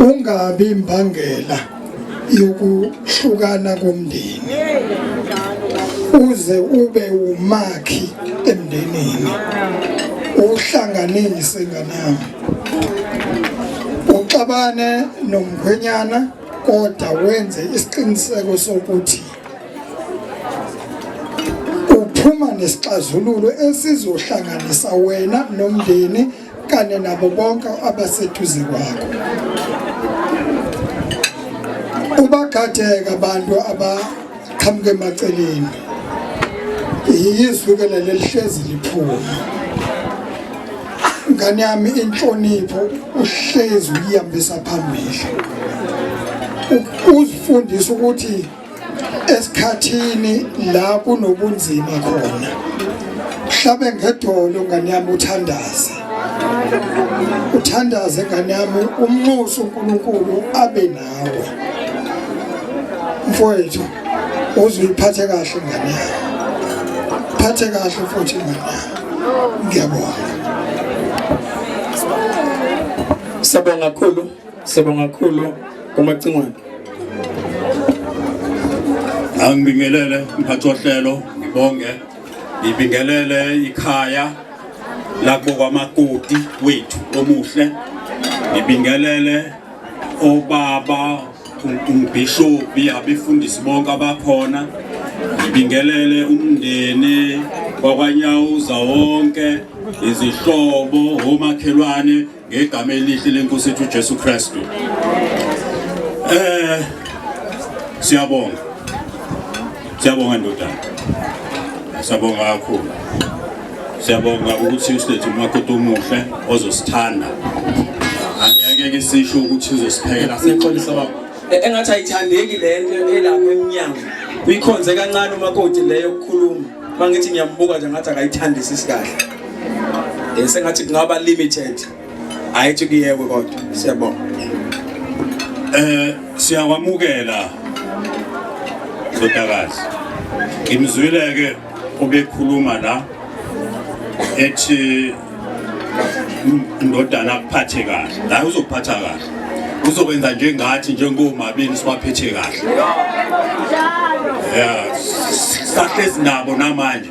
ungabi imbangela yokuhlukana komndeni uze ube umakhi emndenini uhlanganise nganami uxabane nomkhwenyana kodwa wenze isiqiniseko sokuthi uphuma nesixazululo esizohlanganisa wena nomndeni kanye nabo bonke abaseduze kwakho ubagadeka abantu abaqhamuke emaceleni izwi leli lihlezi liphuma ngane yami inhlonipho uhlezi uyihambisa phambili uzifundisa ukuthi esikhathini la kunobunzima khona hlabe ngedolo ngane yami uthandaze ngane yami umnxuso uNkulunkulu abe nawe mfowethu uziphathe kahle ngane yami phathe kahle futhi ngane yami ngiyabonga Sabonga kakhulu kumacingwane Angibingelele mphathi ohlelo ngibingelele ikhaya lakho kwamakoti wethu omuhle ngibingelele obaba umbishopi abefundisi bonke abakhona ngibingelele umndeni wakwaNyawuza wonke izihlobo omakhelwane ngegama elihle lenkosi yethu uJesu Kristu siyabonga Siyabonga ndodana. Siyabonga kakhulu. Siyabonga ukuthi usilethe umakoti omuhle ozosithanda. Angeke sisho ukuthi uzosiphekela. Siyaxolisa baba. Engathi ayithandeki lento elapha eminyango. Uyikhonze kancane umakoti leyo ukukhuluma. Mangithi ngiyambuka nje ngathi akayithandisisi kahle. Sengathi kungaba limited. Ayithi kuyekwe kodwa. Siyabonga. Siyakwamukela. Sodakazi. Ngimzwile ke obekhuluma la ethi indodana akuphathe kahle. La uzokuphatha kahle. Uzokwenza njengathi njengomabili siwaphethe kahle. Sahlezi nabo namanje.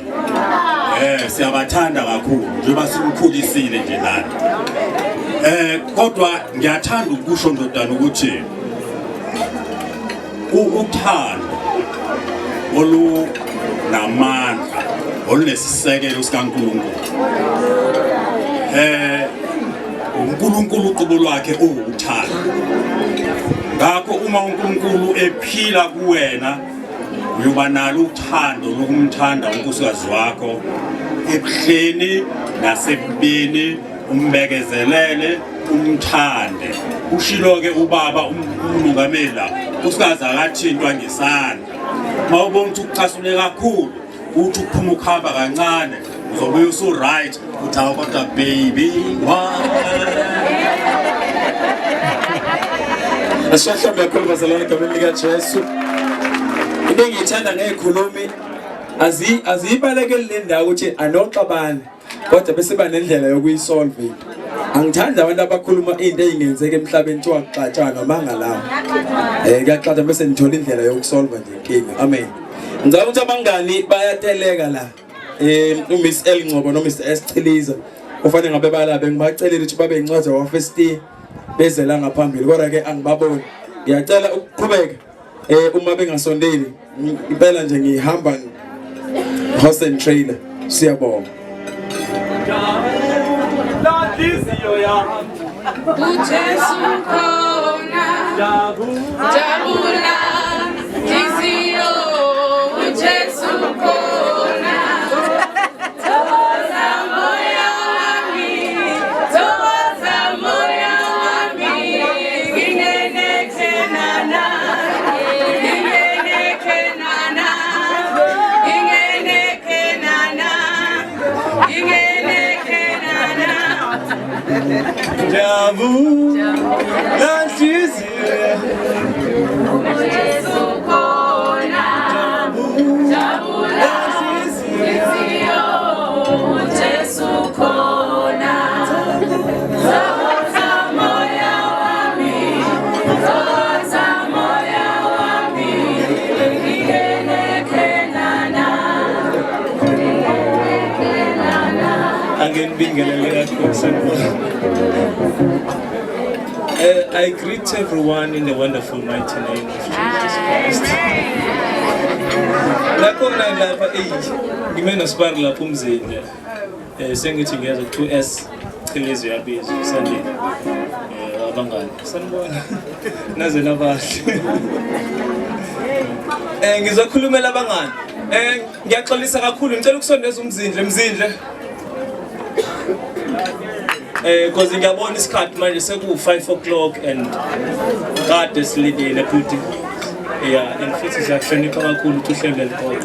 Siyabathanda kakhulu njengoba simkhulisile nje lana. Kodwa ngiyathanda ukusho ndodana ukuthi uthando namandla olunesisekelo sikaNkulunkulu. uNkulunkulu uqobo lwakhe uwuthando. Ngakho uma uNkulunkulu ephila kuwena uyoba nalo uthando lokumthanda unkosikazi wakho ebuhleni nasebubini, umbekezelele umthande. Ushilo ke ubaba uMongameli la unkosikazi akathintwa ngesandla. Mawubona ukuthi ukuxasule kakhulu uthi uphuma ukhamba kancane uzobe uso right uthi awukodwa baby Ashahla kakhulu bazalwane egameni lika Jesu. Into engiyithanda ngezikhulumi azibalekeli le ndawo ukuthi anoxabane kodwa bese banendlela yokuyisolve. Angithanda abantu abakhuluma izinto ezingenzeke emhlabeni thiwa kuxatshana mangalawo. Kuyaxatha bese nithola indlela yokusolve nje inkinga. Amen. Ngicela ukuthi abangani bayateleka la. uMiss Elngcobo noMr S Chiliza ufanele ngabe balabe ngibacelile ukuthi babe incwazi wa first year beze la ngaphambili kodwa ke angibaboni. Ngiyacela ukuqhubeka uma bengasondeli impela nje ngihamba horse and trailer. Siyabonga. Inhliziyo yami uJesu khona jabula inhliziyo uJesu khona toza moya wami ingeneke nana I greet everyone in the wonderful mighty name of Jesus Christ. Lakhona lapha ngimena sibari lapha umzini. Sengithi ngiyeza ku2S Chiliza yabizo Sunday. Abangani sanibona naze nabahle. Ngizokhulumela abangani. Ngiyaxolisa kakhulu ngicela ukusondeza umzindle. Because ngiyabona isikhathi manje seku5 o'clock and God is leading a beauty. Yeah, and futhi siyahlonipha kakhulu ukuthi uhlelo likhona.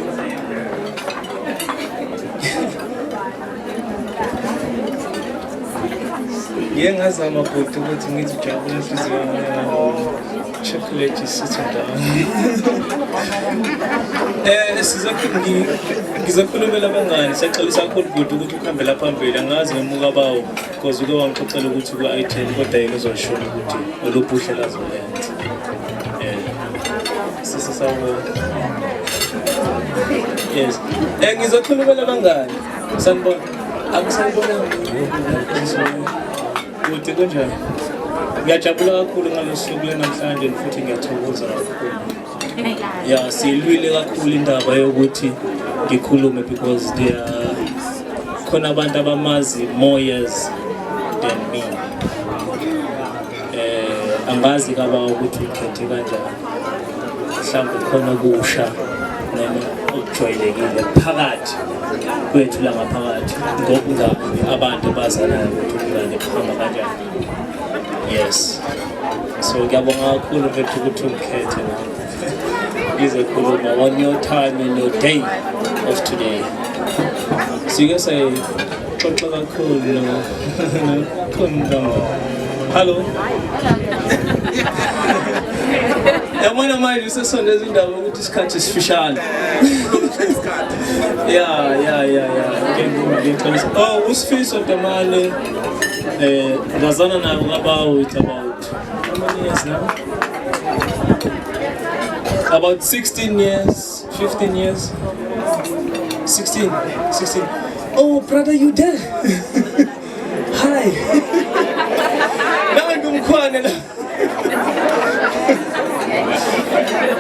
Ngiyengazama futhi ukuthi ngithi jabule inhliziyo yami chocolate isithi down. Ngizokhulumela abangani siyaxolisa kakhulu futhi ukuthi ukhambe la phambili angazi ngemuka bawo because uke wangixoxela ukuthi ku-iTel kodwa yena uzoshola ukuthi oluphuhle lazolenza. Sisawubona. Yes. Ngizokhulumela abangani. Sanibona. Akusanibona. Kuthi kanjani? Ngiyajabula kakhulu ngalosuku namhlanje futhi ngiyathokoza kakhulu. Yeah, silwile kakhulu indaba yokuthi ngikhulume because there are khona abantu abamazi more years than me. Angazi kaba ukuthi ukhethe kanjani. Mhlawumbe khona kusha noma okujwayelekile phakathi kwethu la ngaphakathi ngobungani abantu abazanayo ukuthi ubungani buhamba kanjani. Yes, so ngiyabonga kakhulu mfethu ukuthi ungikhethe ngizokhuluma on your time and your day of today. Sike sayixoxa kakhulu hello. Yabona manje usesondeza indaba ukuthi isikhathi sifishane. Yeah. Oh, uSifiso Temane ngazana naye ngabawo it's about how many years now? About 16 years, 15 years. 16. Oh, brother, you there? Hi.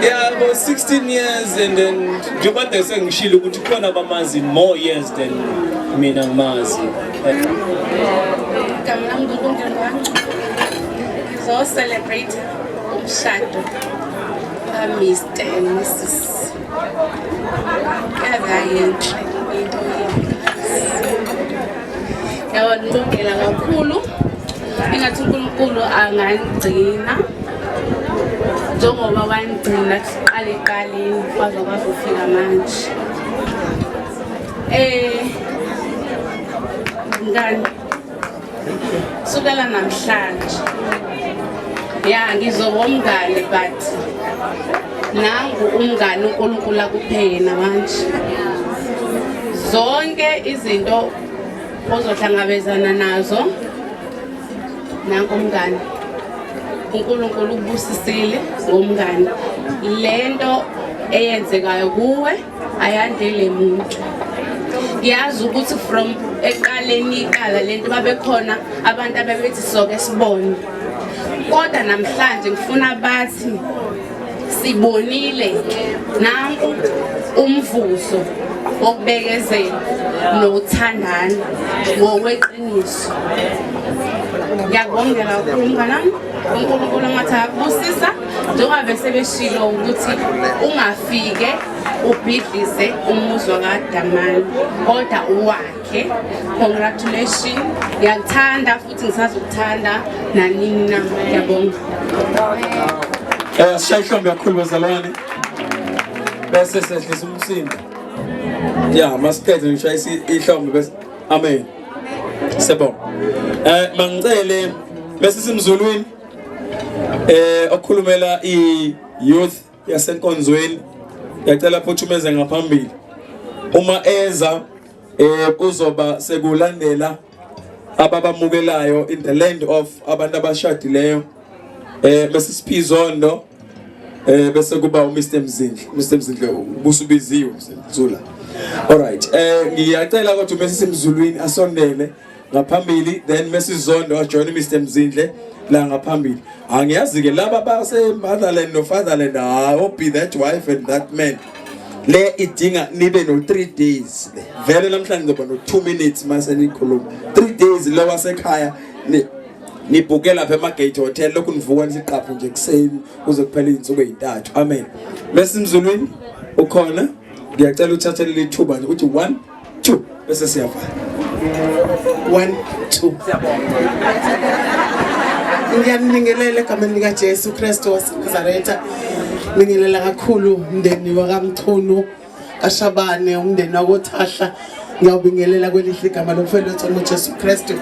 Yeah, about 16 years, and then Juba they saying she look to corner Bamazi more years than Minamazi. So celebrate Shadow, Mr. and Mrs. Ngiyabongela kakhulu engathi uNkulunkulu angangcina njengoba wangcina siqale eqaleni kwaze kwafika manje. Ngani sukela namhlanje ngizoba umngane but nangu umngane uNkulunkulu akuphena manje. Zonke izinto ozohlangabezana nazo nangu umngane uNkulunkulu ubusisile ngomngane. Lento eyenzekayo kuwe ayandele umuntu. Ngiyazi ukuthi from eqaleni iqala lento babekhona abantu ababethi soke sibone, kodwa namhlanje ngifuna bathi sibonile nanku umvuzo wokubekezela nothandana ngokweqiniso. Ngiyabongela kakhulu mnganami uNkulunkulu ngathi akubusisa njengoba bese beshilo ukuthi ungafike ubhidlise umuzwa kaDamani kodwa uwakhe. Congratulations, ngiyakuthanda futhi ngisazokuthanda nanini na. Ngiyabonga. Sishayhlombe kakhulu bazalwane bese sehlisa umsindo. Yeah, masikhethe ngishayisa ihlombe bese amen. Sebo. Mangicele bese simzulwini okhulumela i-youth yasenkonzweni yacela phothumeze ngaphambili. Uma eza uzoba sekulandela ababamukelayo in the land of abantu abashadileyo bese Siphizondo bese kuba uMr Mzindle ubusubiziwe Mzula. Alright, ngiyacela ukuthi bese simzulwini asondele ngaphambili, then Mrs Zondo ajoin Mr Mzindle la ngaphambili. Angiyazi ke laba base motherland no fatherland be that wife and that man le idinga nibe no 3 days vele namhlanje ngizoba no 2 minutes mase nikhuluma 3 days lo wasekhaya nibhuke lapha eMagate Hotel lokhu nivuka nisiqaphe nje kuseni kuze kuphele izinsuku ezintathu. Amen. Bese imzulwini ukhona ngiyacela uthathe leli thuba nje uthi 1 2 bese siyavala 1 2 Ngiyanibingelela egameni lika Jesu Kristu waseNazaretha. Ngibingelela kakhulu umndeni wakaMchunu kaShabane, umndeni wakoThahla. Ngiyabingelela kwelihle igama lomfowethu uJesu Kristu.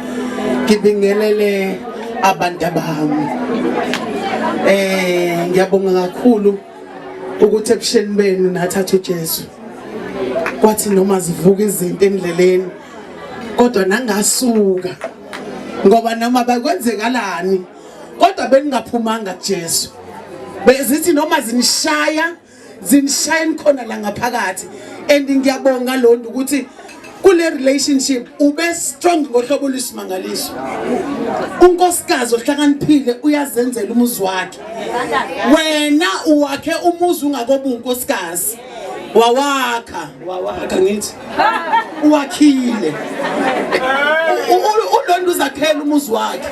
Ngibingelele abantu bami. Ngiyabonga kakhulu ukuthi ebusheni benu nathatha uJesu. Kwathi noma zivuka izinto endleleni kodwa nangasuka ngoba noma bakwenzekalani kodwa beningaphumanga kuJesu. Bezithi noma zinishaya khona la ngaphakathi. And ngiyabonga lonto ukuthi kule relationship ube strong ngohlobo lwesimangaliso. Unkosikazi ohlakaniphile uyazenzela umuzi wakhe. Wena uwakhe umuzi ungakoba unkosikazi. wawakha ngithi uwakhile uLondo uzakhela umuzi wakhe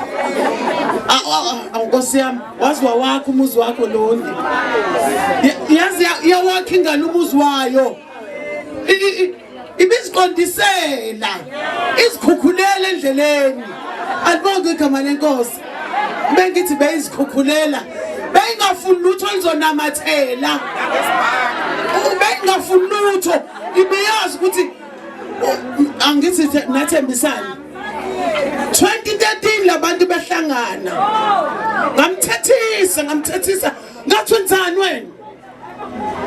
Nkosi yami wazi wawakha umuzi wakho Londi yazi yawakha ingane umuzi wayo ibiziqondisela izikhukhulela endleleni alibonke igama lenkosi bengithi beyizikhukhulela bengafuni lutho lizonamathela bengafuni lutho ibiyazi ukuthi angithi nathembisana 2013 labantu behlangana ngamthethisa ngathi wenzani wena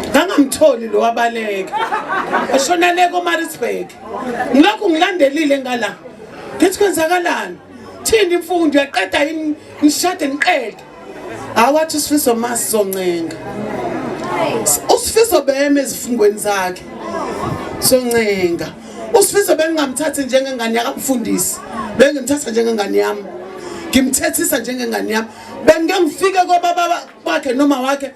ngangamtholi lo wabaleka ashona leko Maritzburg ngilokhu ngilandelile ngala ngithi kwenzakalani thini imfundo yaqeda yini ngishade ngiqede awathi uSifiso masizoncenga uSifiso beme ezifungweni zakhe soncenga uSifiso bengingamthatha njengengane yakamfundisi bengimthatha njengengane yami ngimthethisa njengengane yami bengengifike kwababa bakhe noma wakhe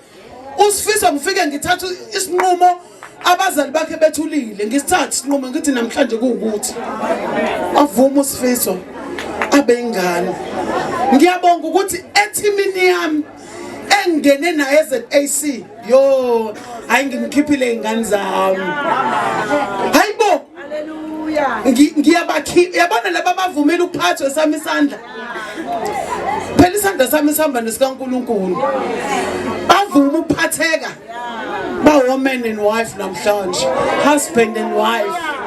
uSifiso ngifike ngithatha isinqumo abazali bakhe bethulile ngisithatha isinqumo ngithi namhlanje kuukuthi avuma uSifiso abe ingane ngiyabonga ukuthi ethimini yami engene naye eZAC yo hayi ngimkhiphile ingane zami hayibo haleluya ngiyabakhi yabona laba bavumela ukuphathwa sami isandla phela isandla sami sihamba nesikaNkuluNkulu bavuma ukuphatheka ba woman and wife namhlanje husband and wife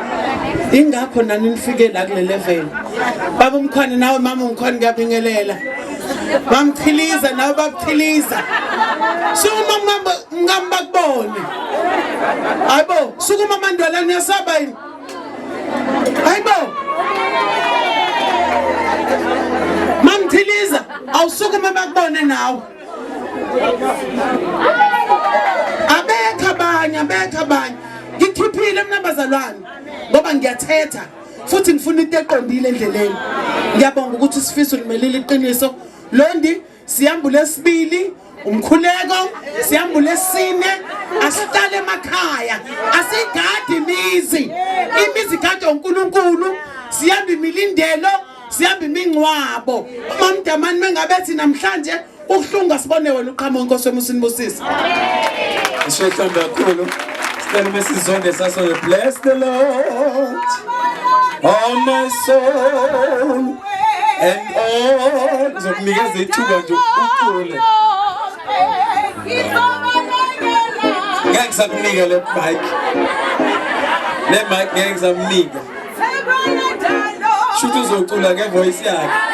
ingakho nani nifike la kule level baba umkhwana nawe mama umkhwana ngiyabingelela bamchiliza nawe babuchiliza sukuma ngamba kubone hayibo sukuma mandwala niyasaba yini hayibo mamchiliza awusukuma bakubone nawe abekha abanye ngikhiphile mina bazalwane ngoba ngiyathetha futhi ngifuna into eqondile endleleni ngiyabonga ukuthi uSifiso limelile iqiniso Londi sihamba lesibili umkhuleko sihamba lesine asihlale emakhaya asigadi imizi gade uNkulunkulu sihamba imilindelo sihamba imingcwabo uMamdamani mengabethi namhlanje ukuhlunga sibone wena uqhama inkosi emusini bosisi Ishethanda kakhulu sicela mesizonde saso bless the Lord oh my soul and all zokunikeza ithuba nje ucule ngeke sakunika le mic ngeke samnika shuthi uzocula ngevoice yakhe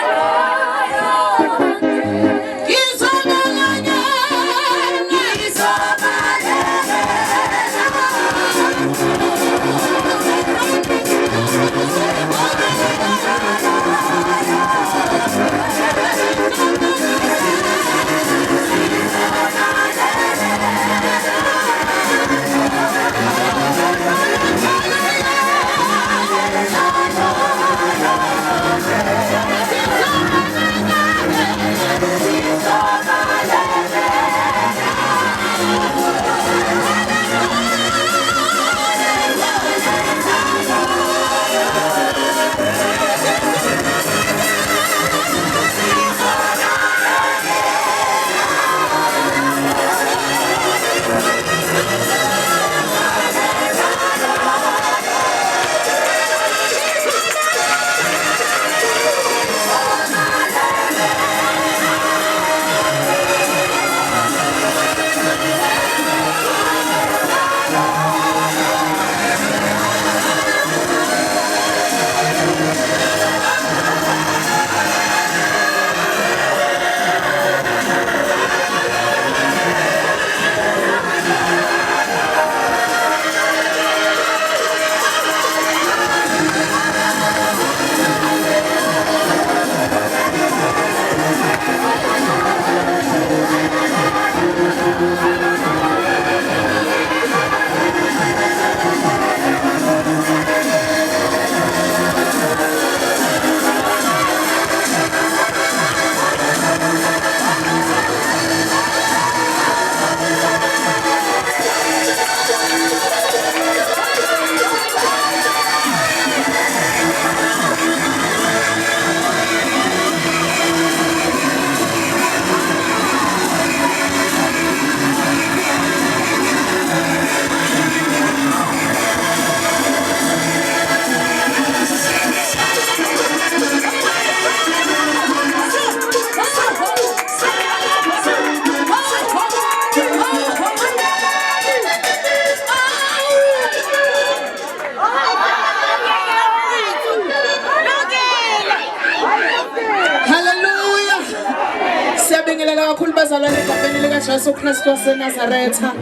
Siyabingelela kakhulu bazalwane egameni lika Jesu Kristu waseNazaretha.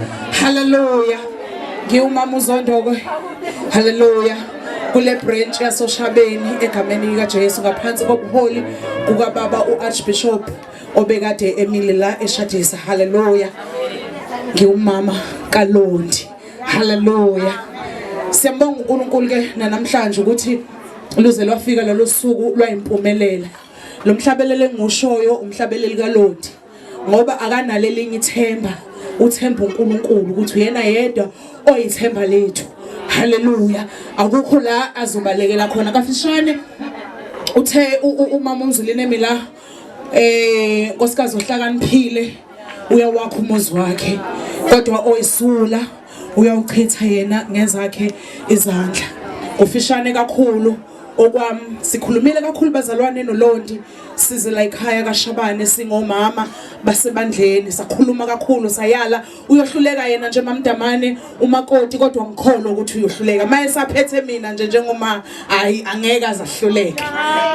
Hallelujah. Ngiwumama uZondoko. Hallelujah. Kule branch yasoShabeni egameni lika Jesu ngaphansi kobuholi kuka baba uArchbishop obekade emile la eShadisa. Hallelujah. Ngiwumama kaLondi. Hallelujah. Siyambonga uNkulunkulu ke namhlanje ukuthi luze lwafika lelo suku lwayimpumelelo. Lo mhlabelelo engushoyo umhlabeleli kaLondi ngoba akanalelinye ithemba uthemba uNkulunkulu ukuthi uyena yedwa oyithemba lethu. Hallelujah. Akukho la azobalekela khona kafishane uthe umama uMzilini emila nkosikazi ohlakaniphile uyawakha umuzi wakhe kodwa oyisula uyawuchitha yena ngezakhe izandla. Ufishane kakhulu okwami sikhulumile kakhulu bazalwane noLondi size la ekhaya kaShabane singomama basebandleni sakhuluma kakhulu sayala uyohluleka yena nje mamdamane umakoti kodwa ngikholwa ukuthi uyohluleka maye saphethe mina nje njengoma angeke azahluleke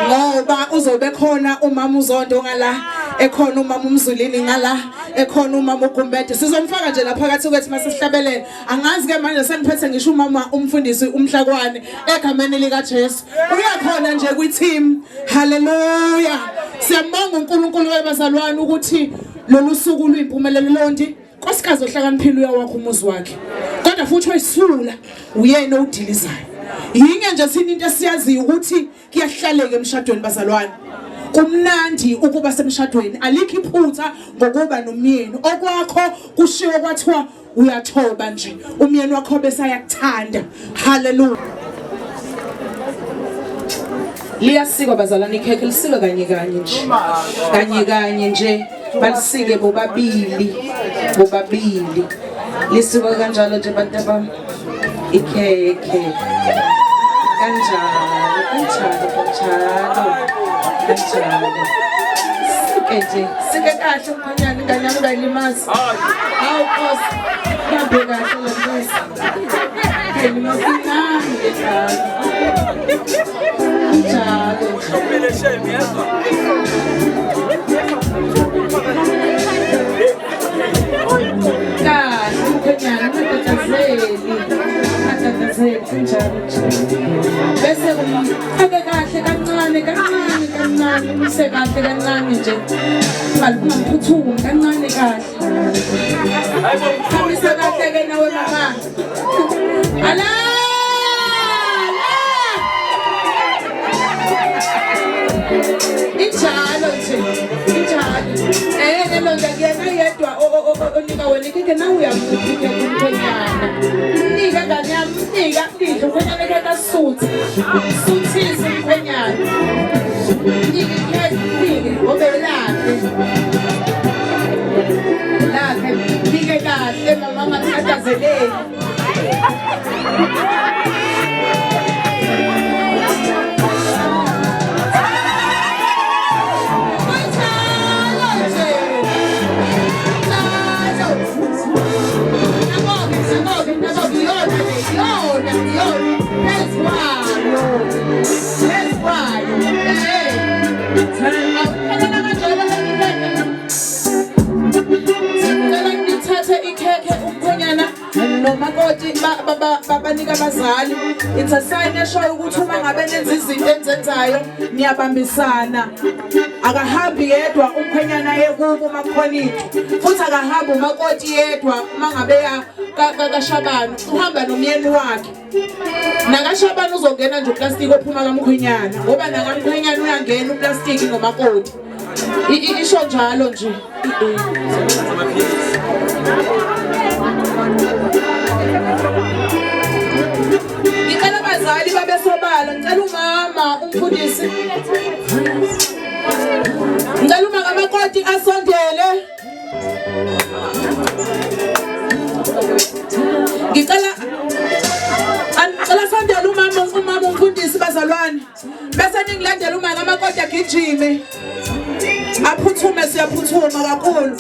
ngoba uzobe khona umama uZondo ngala ekhona umama uMzulini ngala ekhona umama uGumbede sizomfaka nje lapha phakathi kwethu masesihlabelele angazi ke manje sengiphethe ngisho umama umfundisi uMhlakwane egameni lika Jesu uyakhona nje kwi-team. Hallelujah. Siyambonga uNkulunkulu webazalwane ukuthi lolu suku luyimpumelelo Londi nkosikazi ohlakaniphile uyawakha umuzi wakhe kodwa futhi oyisula uyena odilizayo. Yinge nje sini into esiyaziyo ukuthi kuyahlaleka emshadweni bazalwane. Kumnandi ukuba semshadweni alikho iphutha ngokuba nomyeni okwakho kushiwo kwathiwa uyathoba nje umyeni wakho bese ayakuthanda. Hallelujah. Liyasika bazalwane ikhekhe lisika kanye nje balisike bobabili lisika kanjalo nje bantu bami ikhekhe kanjalo sike kahle umkhanyana nganyama bayilimazi hawu Nkosi kambe kahle lombusi bayilimazi bese ufake kahle kancane usekahle kancane nje ungaphuthumi kancane kahle hambisa kahle ke nawe mama ala injalo Londi akuyena yedwa onika wena ikhekhe nawe uyamuphi ikhekhe umkhwenyana nika ngane yami nika lidle umkhwenyana ekhekhe suthise umkhwenyana nika ikhekhe ngobe lakhe nike kahle mama angathathazeleki. Nomakoti babanika abazali it's a sign eshoyo ukuthi uma ngabe nenza izinto enzenzayo niyabambisana akahambi yedwa umkhwenyana yekubo makhonito futhi akahambi umakoti yedwa uma ngabe ya kaShabani uhamba nomyeni wakhe nakaShabani uzongena nje uplastic ophuma kamkhwenyana ngoba nakamkhwenyana uyangena uplastic nomakoti isho njalo nje. Ngicela abazali babe sobala ngicela umama umfundisi ngicela uma ngamakoti asondele ngicela sondela umama umfundisi bazalwane bese ningilandela uma ngamakoti agijime aphuthume siyaphuthuma kakhulu.